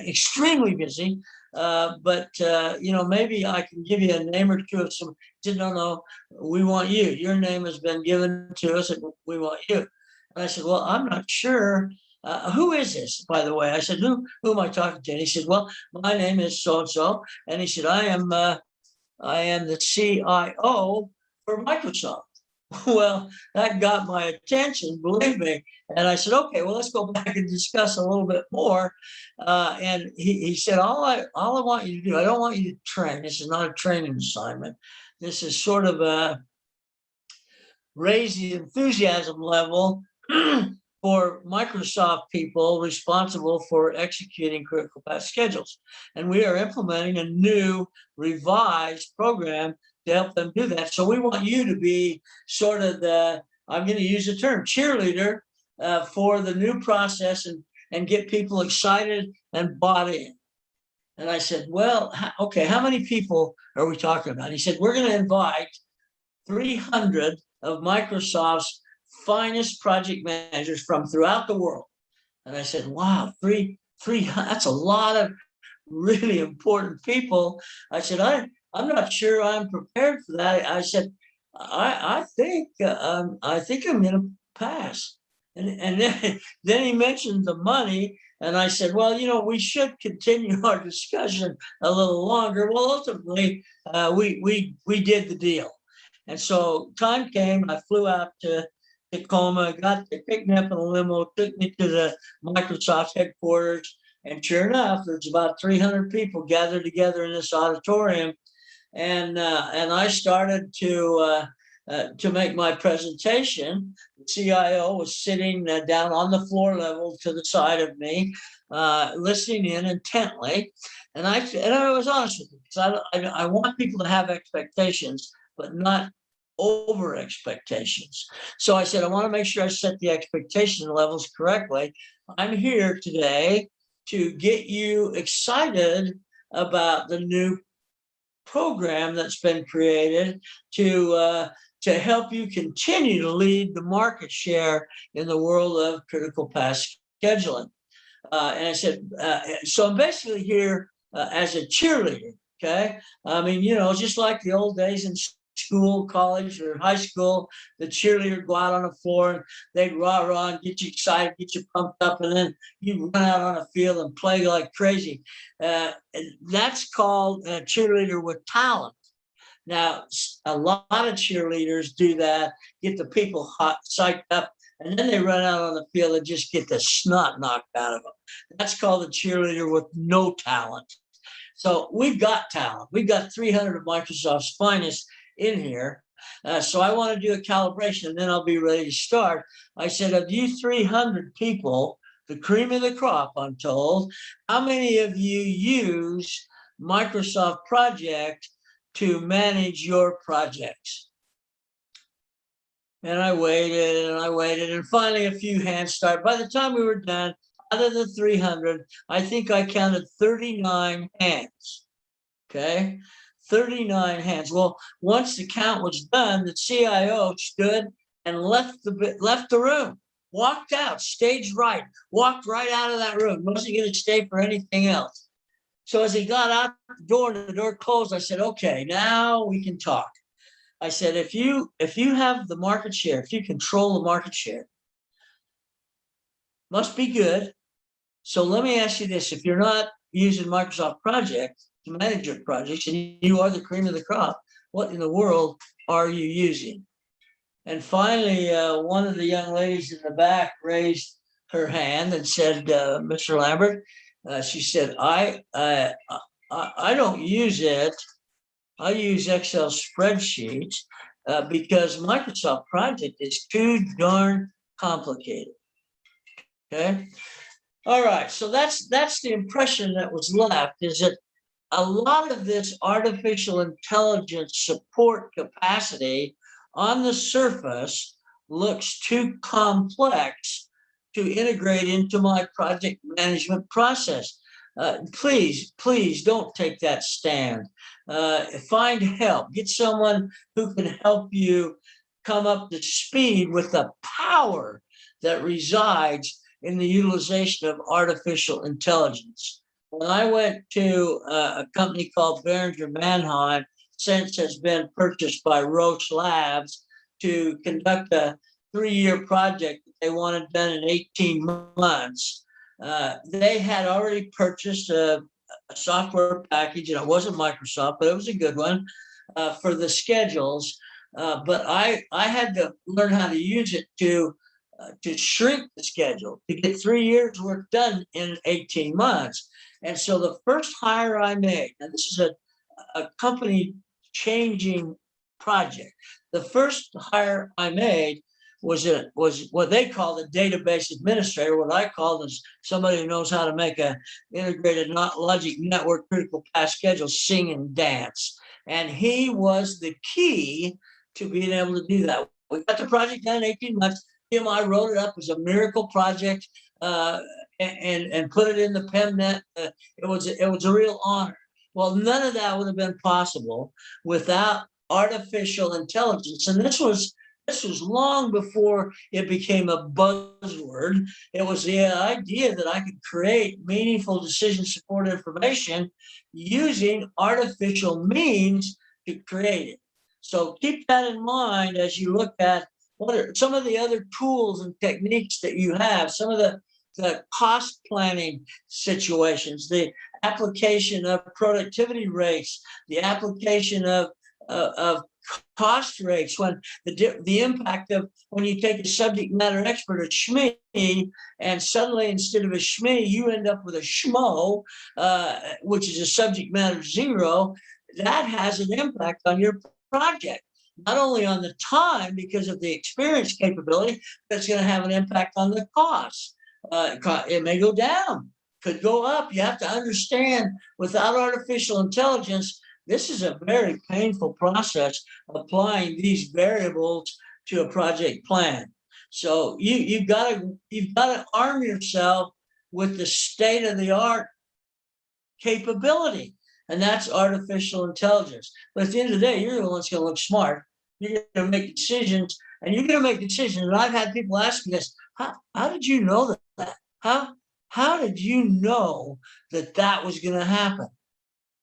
extremely busy. But you know, maybe I can give you a name or two of some." He said, "No, we want you. Your name has been given to us, and we want you." And I said, "Well, I'm not sure. Who is this, by the way?" I said, "Who am I talking to?" And he said, "Well, my name is so and so." And he said, I am the CIO for Microsoft." Well, that got my attention, believe me. And I said, "Okay, well, let's go back and discuss a little bit more." And he said, all I want you to do, I don't want you to train. This is not a training assignment. This is sort of a raise the enthusiasm level for Microsoft people responsible for executing critical path schedules. And we are implementing a new revised program to help them do that. So we want you to be sort of the, I'm going to use the term, cheerleader for the new process and get people excited and bought in. And I said, well, okay, how many people are we talking about? He said, we're going to invite 300 of Microsoft's finest project managers from throughout the world. And I said, wow, three, that's a lot of really important people. I said, I'm not sure I'm prepared for that. I said, I think I'm going to pass. And then he mentioned the money. And I said, well, we should continue our discussion a little longer. Well, ultimately, we did the deal. And so time came, I flew out to Tacoma, picked me up in a limo, took me to the Microsoft headquarters. And sure enough, there's about 300 people gathered together in this auditorium. And I started to make my presentation. The CIO was sitting down on the floor level to the side of me, listening in intently. And I was honest with him, because I want people to have expectations, but not over expectations. So I said, I want to make sure I set the expectation levels correctly. I'm here today to get you excited about the new program that's been created to help you continue to lead the market share in the world of critical path scheduling. And I said, so I'm basically here as a cheerleader. Okay. I mean, just like the old days in school, college, or high school, the cheerleader would go out on the floor and they'd rah and get you excited, get you pumped up, and then you run out on the field and play like crazy. That's called a cheerleader with talent. Now, a lot of cheerleaders do that, get the people hot, psyched up, and then they run out on the field and just get the snot knocked out of them. That's called a cheerleader with no talent. So we've got talent. We've got 300 of Microsoft's finest in here. So I want to do a calibration, and then I'll be ready to start. I said, of you 300 people, the cream of the crop, I'm told, how many of you use Microsoft Project to manage your projects? And I waited, and finally a few hands started. By the time we were done, out of the 300, I think I counted 39 hands. Okay, 39 hands. Well, once the count was done, the CIO stood and left the room, walked out, stage right, walked right out of that room. Wasn't going to stay for anything else. So as he got out the door and the door closed, I said, okay, now we can talk. I said, if you have the market share, if you control the market share, must be good. So let me ask you this: if you're not using Microsoft Project to manage your projects and you are the cream of the crop, what in the world are you using? And finally, one of the young ladies in the back raised her hand and said, Mr. Lambert, she said, I don't use it. I use Excel spreadsheets because Microsoft Project is too darn complicated. Okay. All right. So that's the impression that was left, is that a lot of this artificial intelligence support capacity on the surface looks too complex to integrate into my project management process. Please don't take that stand. Find help. Get someone who can help you come up to speed with the power that resides in the utilization of artificial intelligence. When I went to a company called Behringer Mannheim, since has been purchased by Roche Labs, to conduct a 3-year project that they wanted done in 18 months. They had already purchased a software package, and it wasn't Microsoft, but it was a good one for the schedules. But I had to learn how to use it to shrink the schedule, to get 3 years work done in 18 months. And so the first hire I made, and this is a company changing project. The first hire I made was what they call the database administrator. What I call is somebody who knows how to make a integrated logic network critical path schedule sing and dance. And he was the key to being able to do that. We got the project done in 18 months. Him, I wrote it up as a miracle project and put it in the PEMNet. It was a real honor. Well, none of that would have been possible without artificial intelligence. And this was long before it became a buzzword. It was the idea that I could create meaningful decision support information using artificial means to create it. So keep that in mind as you look at what are some of the other tools and techniques that you have, some of the cost planning situations, the application of productivity rates, the application of cost rates, when the impact of when you take a subject matter expert, a SME, and suddenly instead of a SME, you end up with a SMO, which is a subject matter zero, that has an impact on your project. Not only on the time because of the experience capability, but it's going to have an impact on the cost. It may go down, could go up. You have to understand, without artificial intelligence, this is a very painful process applying these variables to a project plan. So you've got to arm yourself with the state-of-the-art capability, and that's artificial intelligence. But at the end of the day, you're the one that's going to look smart. You're going to make decisions, and you're going to make decisions. And I've had people ask me this: How did you know that? How did you know that was going to happen?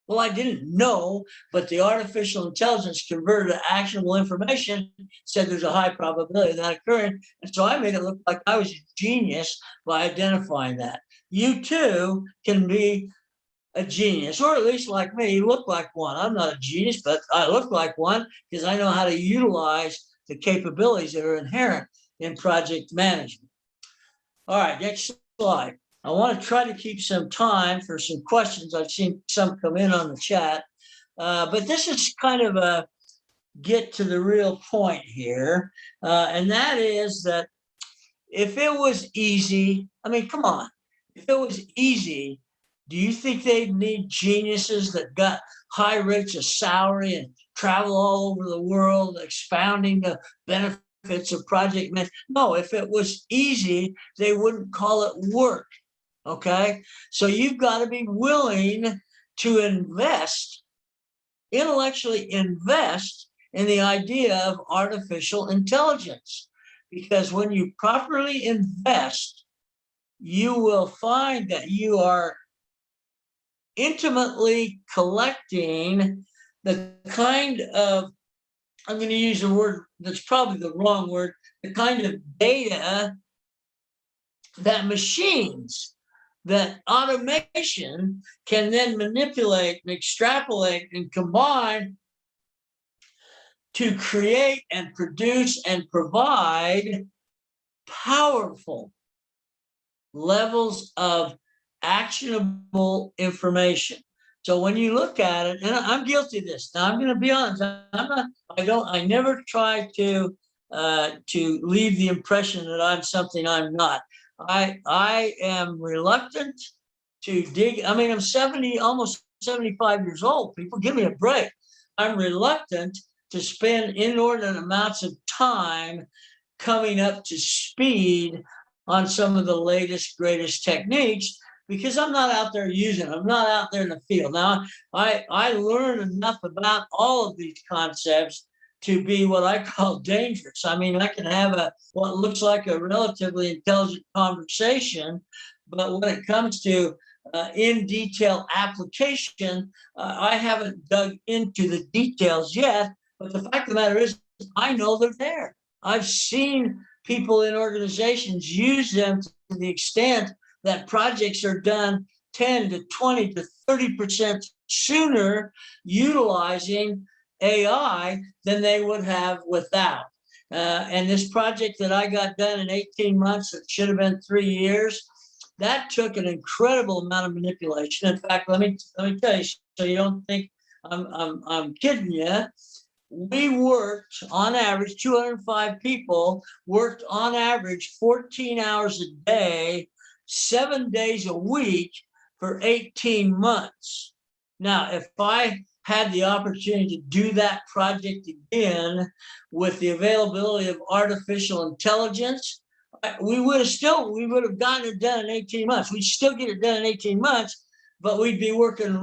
Well, I didn't know, but the artificial intelligence converted to actionable information, said there's a high probability of that occurring. And so I made it look like I was a genius by identifying that. You too can be a genius, or at least like me, you look like one. I'm not a genius, but I look like one because I know how to utilize the capabilities that are inherent in project management. All right, next slide. I want to try to keep some time for some questions. I've seen some come in on the chat, but this is kind of a get to the real point here. And that is that if it was easy, I mean, come on, if it was easy, do you think they'd need geniuses that got high rates of salary and travel all over the world expounding the benefits of project management? No, if it was easy, they wouldn't call it work. Okay, so you've got to be willing to invest, intellectually invest in the idea of artificial intelligence, because when you properly invest, you will find that you are intimately collecting the kind of, I'm going to use a word that's probably the wrong word, the kind of data that machines, that automation can then manipulate and extrapolate and combine to create and produce and provide powerful levels of actionable information. So when you look at it, and I'm guilty of this. Now I'm going to be honest. I never try to leave the impression that I'm something I'm not. I am reluctant to dig. I mean, I'm 70, almost 75 years old. People, give me a break. I'm reluctant to spend inordinate amounts of time coming up to speed on some of the latest, greatest techniques, because I'm not out there using them. I'm not out there in the field. Now, I learn enough about all of these concepts to be what I call dangerous. I mean, I can have what looks like a relatively intelligent conversation, but when it comes to in detail application, I haven't dug into the details yet. But the fact of the matter is, I know they're there. I've seen people in organizations use them to the extent that projects are done 10 to 20 to 30% sooner utilizing AI than they would have without. And this project that I got done in 18 months, it should have been 3 years, that took an incredible amount of manipulation. In fact, let me tell you, so you don't think I'm kidding you. We worked on average, 205 people worked on average 14 hours a day, 7 days a week for 18 months. Now, if I had the opportunity to do that project again with the availability of artificial intelligence, we would have gotten it done in 18 months. We'd still get it done in 18 months, but we'd be working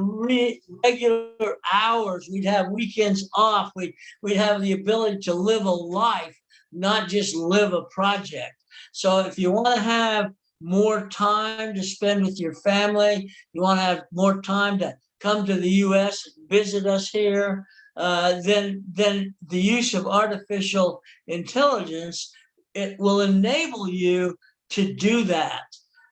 regular hours. We'd have weekends off. We'd have the ability to live a life, not just live a project. So if you want to have more time to spend with your family, you want to have more time to come to the US, visit us here, then the use of artificial intelligence, it will enable you to do that.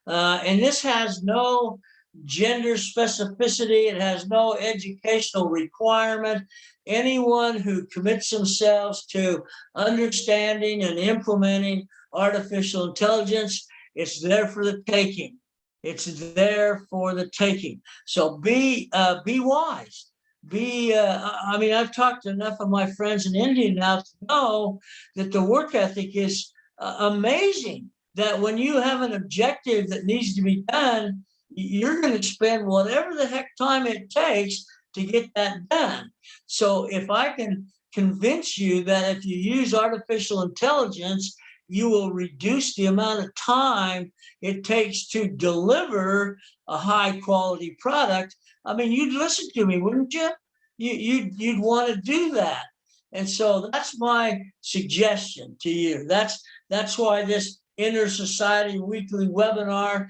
And this has no gender specificity. It has no educational requirement. Anyone who commits themselves to understanding and implementing artificial intelligence, it's there for the taking. It's there for the taking. So be wise. I mean, I've talked to enough of my friends in India now to know that the work ethic is amazing. That when you have an objective that needs to be done, you're going to spend whatever the heck time it takes to get that done. So if I can convince you that if you use artificial intelligence, you will reduce the amount of time it takes to deliver a high quality product, I mean, you'd listen to me, wouldn't you? You'd want to do that. And so that's my suggestion to you. That's why this Inner Society weekly webinar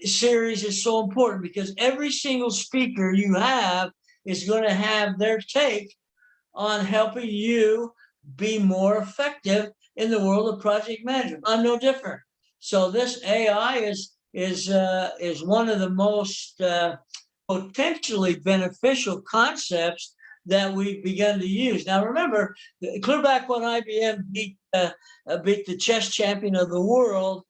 series is so important, because every single speaker you have is going to have their take on helping you be more effective in the world of project management. I'm no different. So this AI is one of the most potentially beneficial concepts that we've begun to use. Now, remember, clear back when IBM beat the chess champion of the world,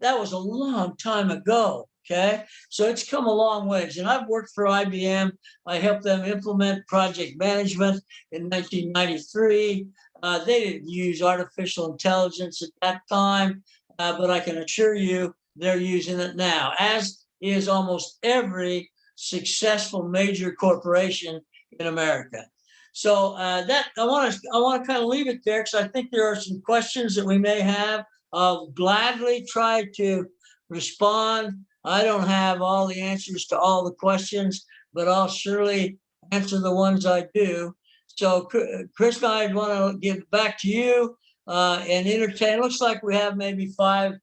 that was a long time ago. Okay, so it's come a long ways. And I've worked for IBM. I helped them implement project management in 1993. They didn't use artificial intelligence at that time, but I can assure you they're using it now, as is almost every successful major corporation in America. So that I want to kind of leave it there, because I think there are some questions that we may have. I'll gladly try to respond. I don't have all the answers to all the questions, but I'll surely answer the ones I do. So Chris and I want to give back to you and entertain. Looks like we have maybe 5-8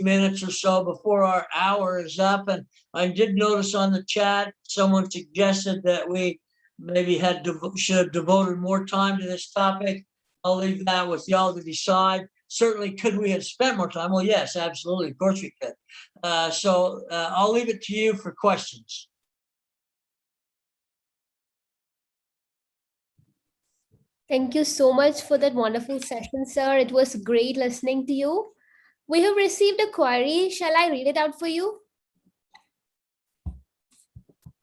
minutes or so before our hour is up. And I did notice on the chat, someone suggested that we maybe should have devoted more time to this topic. I'll leave that with y'all to decide. Certainly, could we have spent more time? Well, yes, absolutely. Of course we could. So I'll leave it to you for questions. Thank you so much for that wonderful session, sir. It was great listening to you. We have received a query. Shall I read it out for you?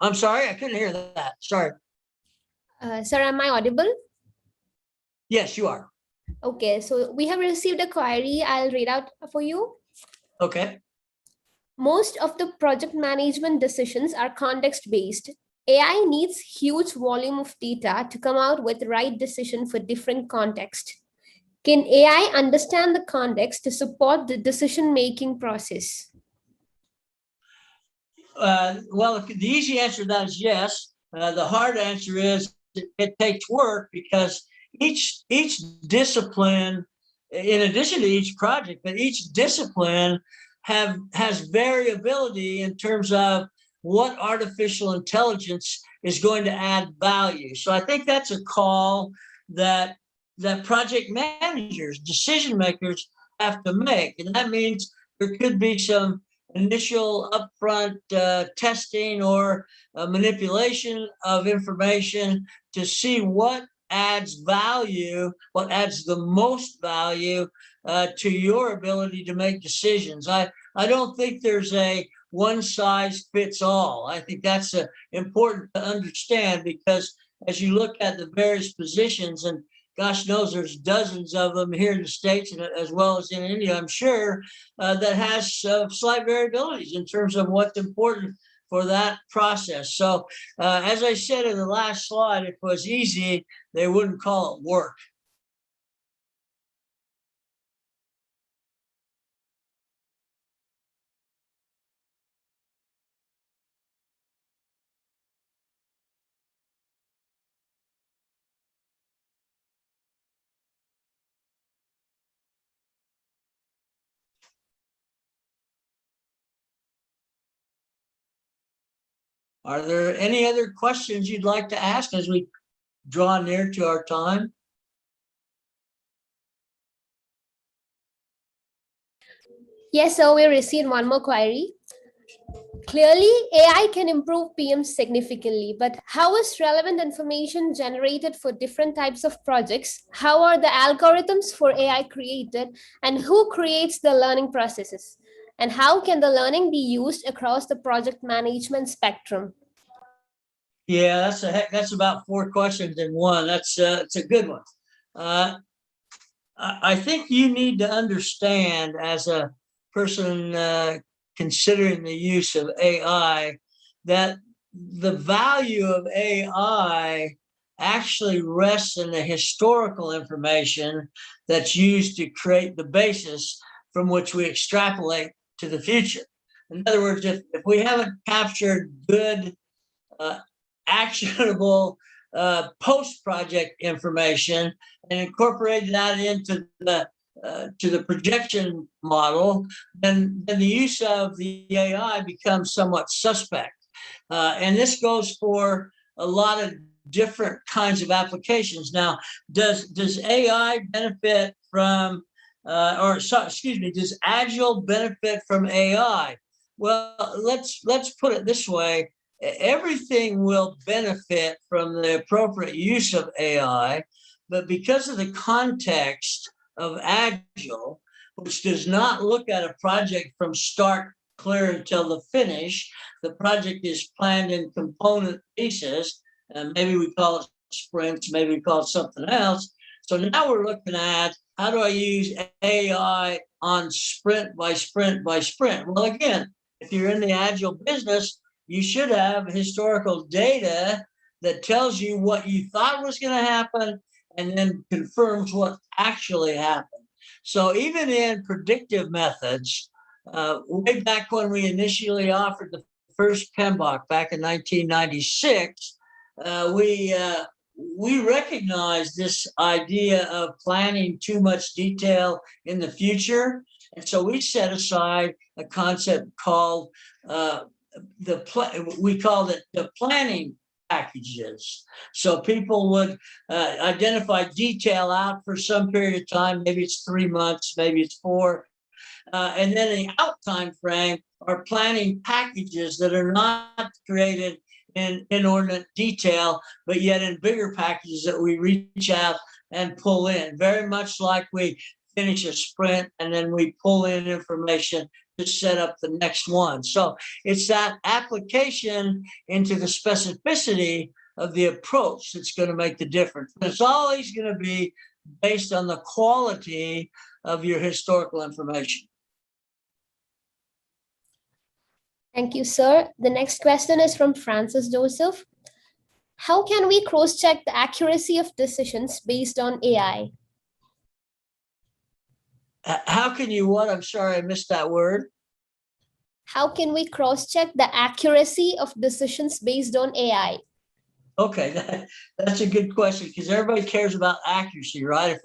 I'm sorry, I couldn't hear that. Sorry. Sir, am I audible? Yes, you are. Okay, so we have received a query. I'll read out for you. Okay. Most of the project management decisions are context-based. AI needs huge volume of data to come out with the right decision for different contexts. Can AI understand the context to support the decision-making process? Well, the easy answer to that is yes. The hard answer is it takes work, because each discipline, in addition to each project, but each discipline has variability in terms of what artificial intelligence is going to add value. So I think that's a call that project managers, decision makers have to make. And that means there could be some initial upfront testing or manipulation of information to see what adds value, what adds the most value to your ability to make decisions. I don't think there's a one size fits all. I think that's important to understand, because as you look at the various positions, and gosh knows there's dozens of them here in the States and as well as in India, I'm sure, that has slight variabilities in terms of what's important for that process. So as I said in the last slide, if it was easy, they wouldn't call it work. Are there any other questions you'd like to ask as we draw near to our time? Yes, sir, we received one more query. Clearly, AI can improve PMs significantly, but how is relevant information generated for different types of projects? How are the algorithms for AI created? And who creates the learning processes? And how can the learning be used across the project management spectrum? Yeah, that's about 4 questions in one. It's a good one. I think you need to understand, as a person considering the use of AI, that the value of AI actually rests in the historical information that's used to create the basis from which we extrapolate to the future. In other words, if we haven't captured good, actionable post-project information and incorporated that into the to the projection model, then the use of the AI becomes somewhat suspect. And this goes for a lot of different kinds of applications. Now, does AI benefit from, does Agile benefit from AI? Well, let's put it this way. Everything will benefit from the appropriate use of AI, but because of the context of Agile, which does not look at a project from start clear until the finish, the project is planned in component pieces, and maybe we call it sprints, maybe we call it something else. So now we're looking at, how do I use AI on sprint by sprint by sprint? Well, again, if you're in the Agile business, you should have historical data that tells you what you thought was going to happen and then confirms what actually happened. So even in predictive methods, way back when we initially offered the first PMBOK back in 1996, we recognized this idea of planning too much detail in the future. And so we set aside a concept called we called it the planning packages. So people would identify detail out for some period of time, maybe it's 3 months, maybe it's 4. And then the out time frame are planning packages that are not created in inordinate detail, but yet in bigger packages that we reach out and pull in, very much like we finish a sprint and then we pull in information to set up the next one. So it's that application into the specificity of the approach that's going to make the difference. But it's always going to be based on the quality of your historical information. Thank you, sir. The next question is from Francis Joseph. How can we cross-check the accuracy of decisions based on AI? How can you what? I'm sorry, I missed that word. How can we cross-check the accuracy of decisions based on AI? Okay, that's a good question, because everybody cares about accuracy, right?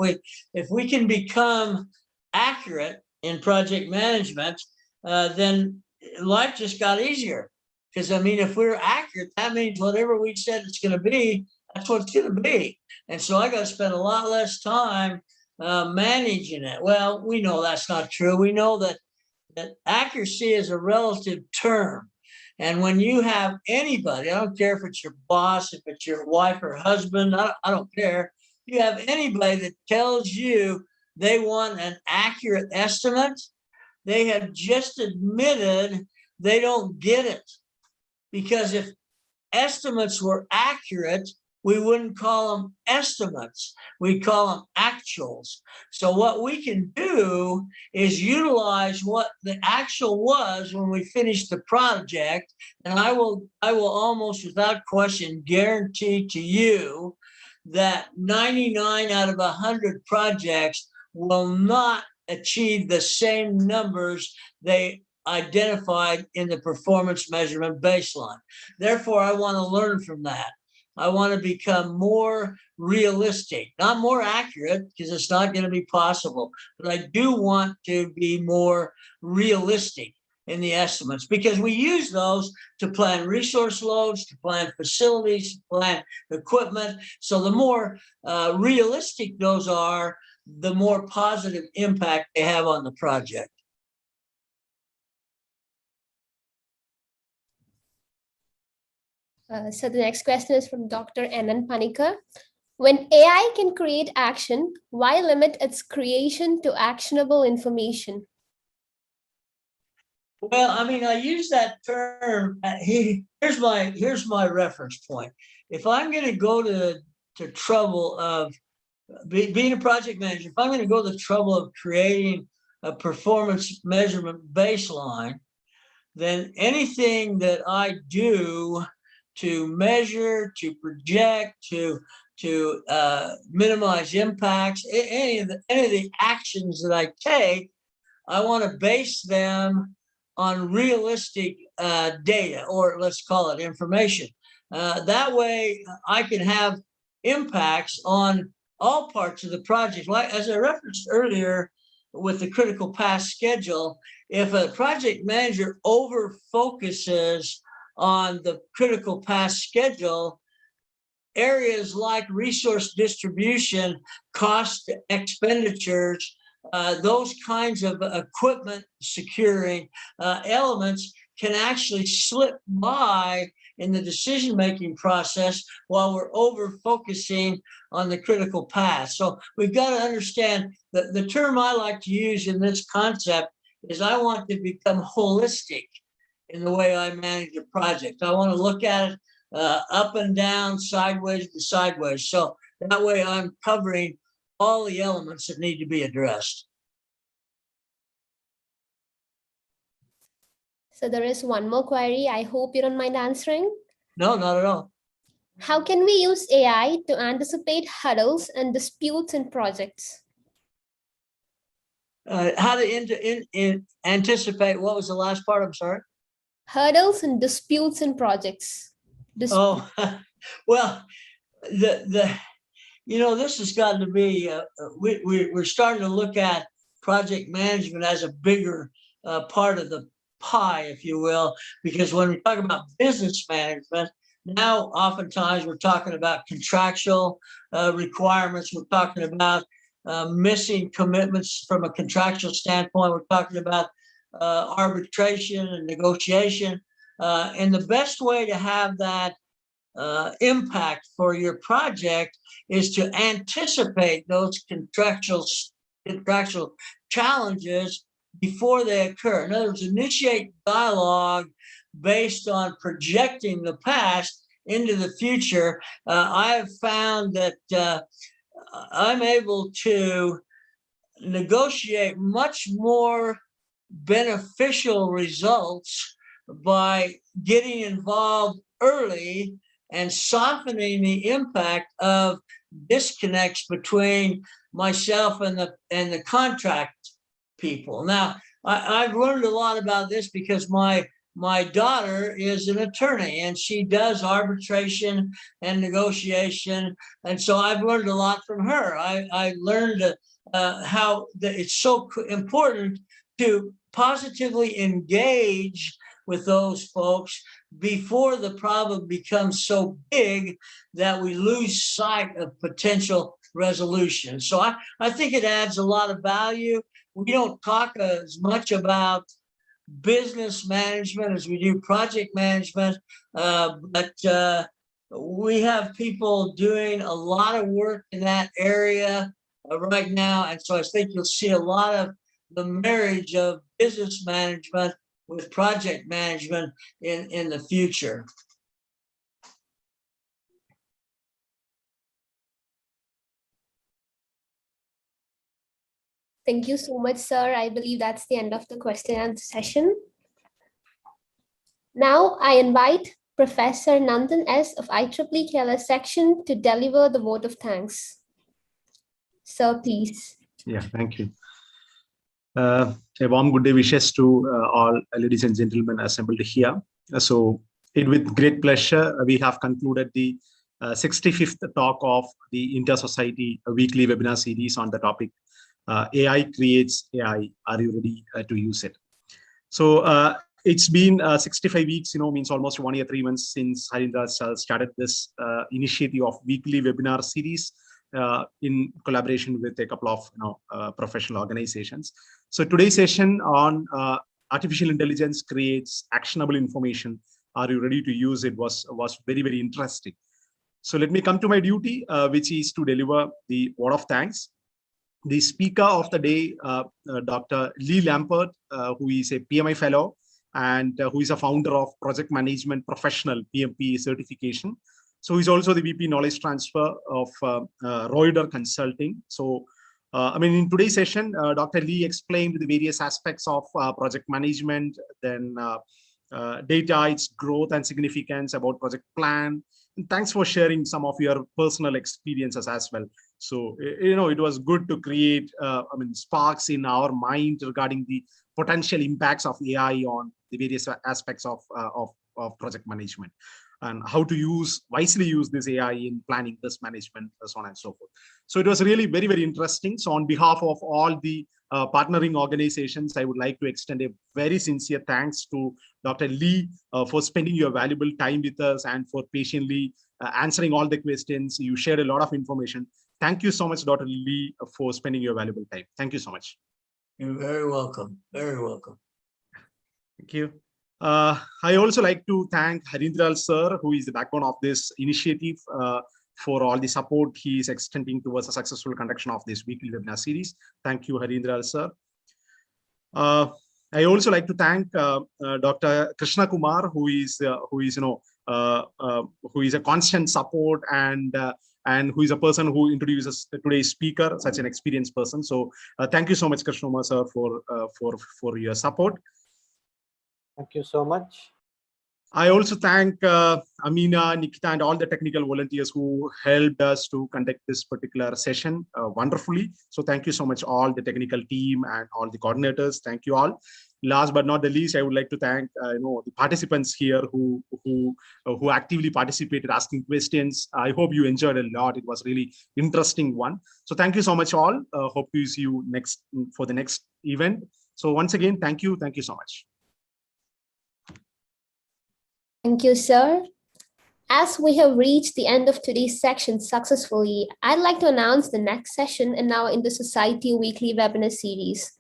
If we can become accurate in project management, then life just got easier. Because I mean, if we're accurate, that means whatever we said it's going to be, that's what it's going to be. And so I got to spend a lot less time managing it. Well, we know that's not true. We know that accuracy is a relative term. And when you have anybody, I don't care if it's your boss, if it's your wife or husband, I don't care. You have anybody that tells you they want an accurate estimate, they have just admitted they don't get it. Because if estimates were accurate, we wouldn't call them estimates. We call them actuals. So what we can do is utilize what the actual was when we finished the project. And I will almost without question guarantee to you that 99 out of 100 projects will not achieve the same numbers they identified in the performance measurement baseline. Therefore, I want to learn from that. I want to become more realistic, not more accurate, because it's not going to be possible, but I do want to be more realistic in the estimates, because we use those to plan resource loads, to plan facilities, to plan equipment. So the more realistic those are, the more positive impact they have on the project. So the next question is from Dr. Anand Panikar. When AI can create action, why limit its creation to actionable information? Well, I mean, I use that term. Here's my reference point. If I'm going to go to trouble of being a project manager, if I'm going to go to the trouble of creating a performance measurement baseline, then anything that I do to measure, to project, to minimize impacts, any of the actions that I take, I want to base them on realistic data, or let's call it information. That way I can have impacts on all parts of the project. Like as I referenced earlier with the critical path schedule, if a project manager over focuses on the critical path schedule, areas like resource distribution, cost expenditures, those kinds of equipment securing elements can actually slip by in the decision-making process while we're over focusing on the critical path. So we've got to understand that the term I like to use in this concept is I want to become holistic in the way I manage a project. I want to look at it up and down, sideways to sideways. So that way I'm covering all the elements that need to be addressed. So there is one more query. I hope you don't mind answering. No, not at all. How can we use AI to anticipate hurdles and disputes in projects? How to anticipate, what was the last part? I'm sorry. Hurdles and disputes in projects. Oh, well, this has gotten to be, we're starting to look at project management as a bigger part of the pie, if you will, because when we talk about business management, now oftentimes we're talking about contractual requirements. We're talking about missing commitments from a contractual standpoint. We're talking about arbitration and negotiation. And the best way to have that impact for your project is to anticipate those contractual challenges before they occur. In other words, initiate dialogue based on projecting the past into the future. I have found that I'm able to negotiate much more beneficial results by getting involved early and softening the impact of disconnects between myself and the contract people. Now, I've learned a lot about this because my daughter is an attorney and she does arbitration and negotiation. And so I've learned a lot from her. I learned how it's so important to positively engage with those folks before the problem becomes so big that we lose sight of potential resolution. So I think it adds a lot of value. We don't talk as much about business management as we do project management, but we have people doing a lot of work in that area right now. And so I think you'll see a lot of the marriage of business management with project management in the future. Thank you so much, sir. I believe that's the end of the question and answer session. Now I invite Professor Nandan S. of IEEE Kerala Section to deliver the vote of thanks. Sir, please. Yeah, thank you. A warm good day wishes to all ladies and gentlemen assembled here. With great pleasure, we have concluded the 65th talk of the Inter-Society weekly webinar series on the topic AI creates AI. Are you ready to use it? So it's been 65 weeks, means almost 1 year, 3 months since Harindra started this initiative of weekly webinar series in collaboration with a couple of professional organizations. So today's session on artificial intelligence creates actionable information. Are you ready to use it? Was very, very interesting. So let me come to my duty, which is to deliver the word of thanks. The speaker of the day, Dr. Lee Lampert, who is a PMI fellow and who is a founder of Project Management Professional PMP certification. So he's also the VP Knowledge Transfer of Reuther Consulting. So, in today's session, Dr. Lee explained the various aspects of project management, then data, its growth and significance, about project plan. And thanks for sharing some of your personal experiences as well. So, it was good to create, sparks in our mind regarding the potential impacts of AI on the various aspects of project management, and how to wisely use this AI in planning, risk management, so on and so forth. So it was really very, very interesting. So on behalf of all the partnering organizations, I would like to extend a very sincere thanks to Dr. Lee for spending your valuable time with us and for patiently answering all the questions. You shared a lot of information. Thank you so much, Dr. Lee, for spending your valuable time. Thank you so much. You're very welcome. Very welcome. Thank you. I also like to thank Harindra sir, who is the backbone of this initiative, for all the support he is extending towards the successful conduction of this weekly webinar series. Thank you, Harindra sir. I also like to thank Dr. Krishna Kumar, who is a constant support and who is a person who introduces today's speaker, such an experienced person. So thank you so much, Krishna Kumar sir, for your support. Thank you so much. I also thank Amina, Nikita, and all the technical volunteers who helped us to conduct this particular session wonderfully. So thank you so much, all the technical team and all the coordinators. Thank you all. Last but not the least, I would like to thank the participants here who actively participated, asking questions. I hope you enjoyed a lot. It was really interesting one. So thank you so much, all. Hope to see you for the next event. So once again, thank you. Thank you so much. Thank you, sir. As we have reached the end of today's section successfully, I'd like to announce the next session in our Inter-Society weekly webinar series.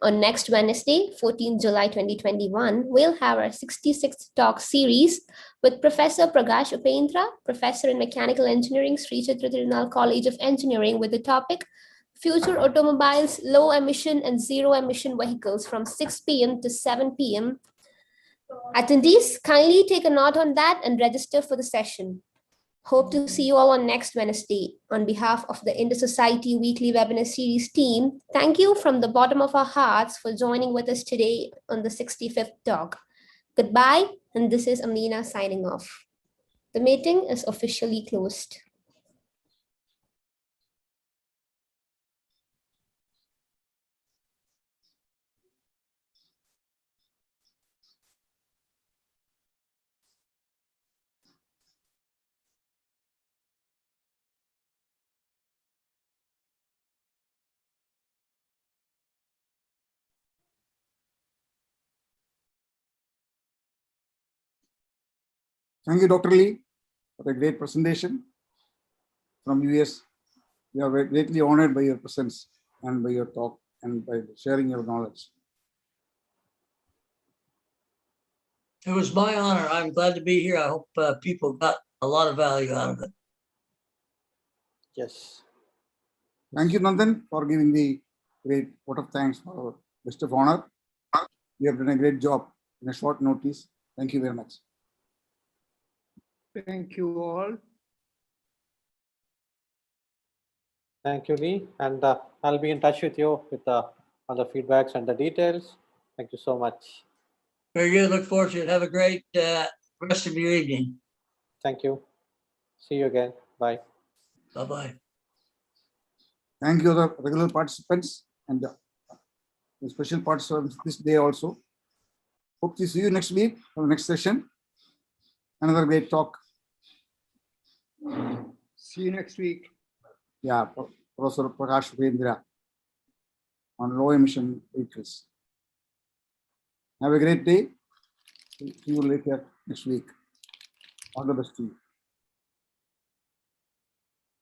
On next Wednesday, 14 July 2021, we'll have our 66th talk series with Professor Prakash Upendra, Professor in Mechanical Engineering, Sri Chitra Tirunal College of Engineering, with the topic Future Automobiles, Low Emission and Zero Emission Vehicles from 6 p.m. to 7 p.m. Attendees, kindly take a note on that and register for the session. Hope to see you all on next Wednesday. On behalf of the Inter-Society weekly webinar series team, thank you from the bottom of our hearts for joining with us today on the 65th talk. Goodbye, and this is Amina signing off. The meeting is officially closed. Thank you, Dr. Lee, for the great presentation from US. We are greatly honored by your presence and by your talk and by sharing your knowledge. It was my honor. I'm glad to be here. I hope people got a lot of value out of it. Yes. Thank you, Nandan, for giving the great vote of thanks for our list of honor. You have done a great job in a short notice. Thank you very much. Thank you all. Thank you, Lee. And I'll be in touch with you with the other feedbacks and the details. Thank you so much. Very good. Look forward to it. Have a great rest of your evening. Thank you. See you again. Bye. Bye-bye. Thank you, the regular participants and the special participants this day also. Hope to see you next week for the next session. Another great talk. See you next week. Yeah, Professor Prakash Vendra on low emission vehicles. Have a great day. See you later next week. All the best to you.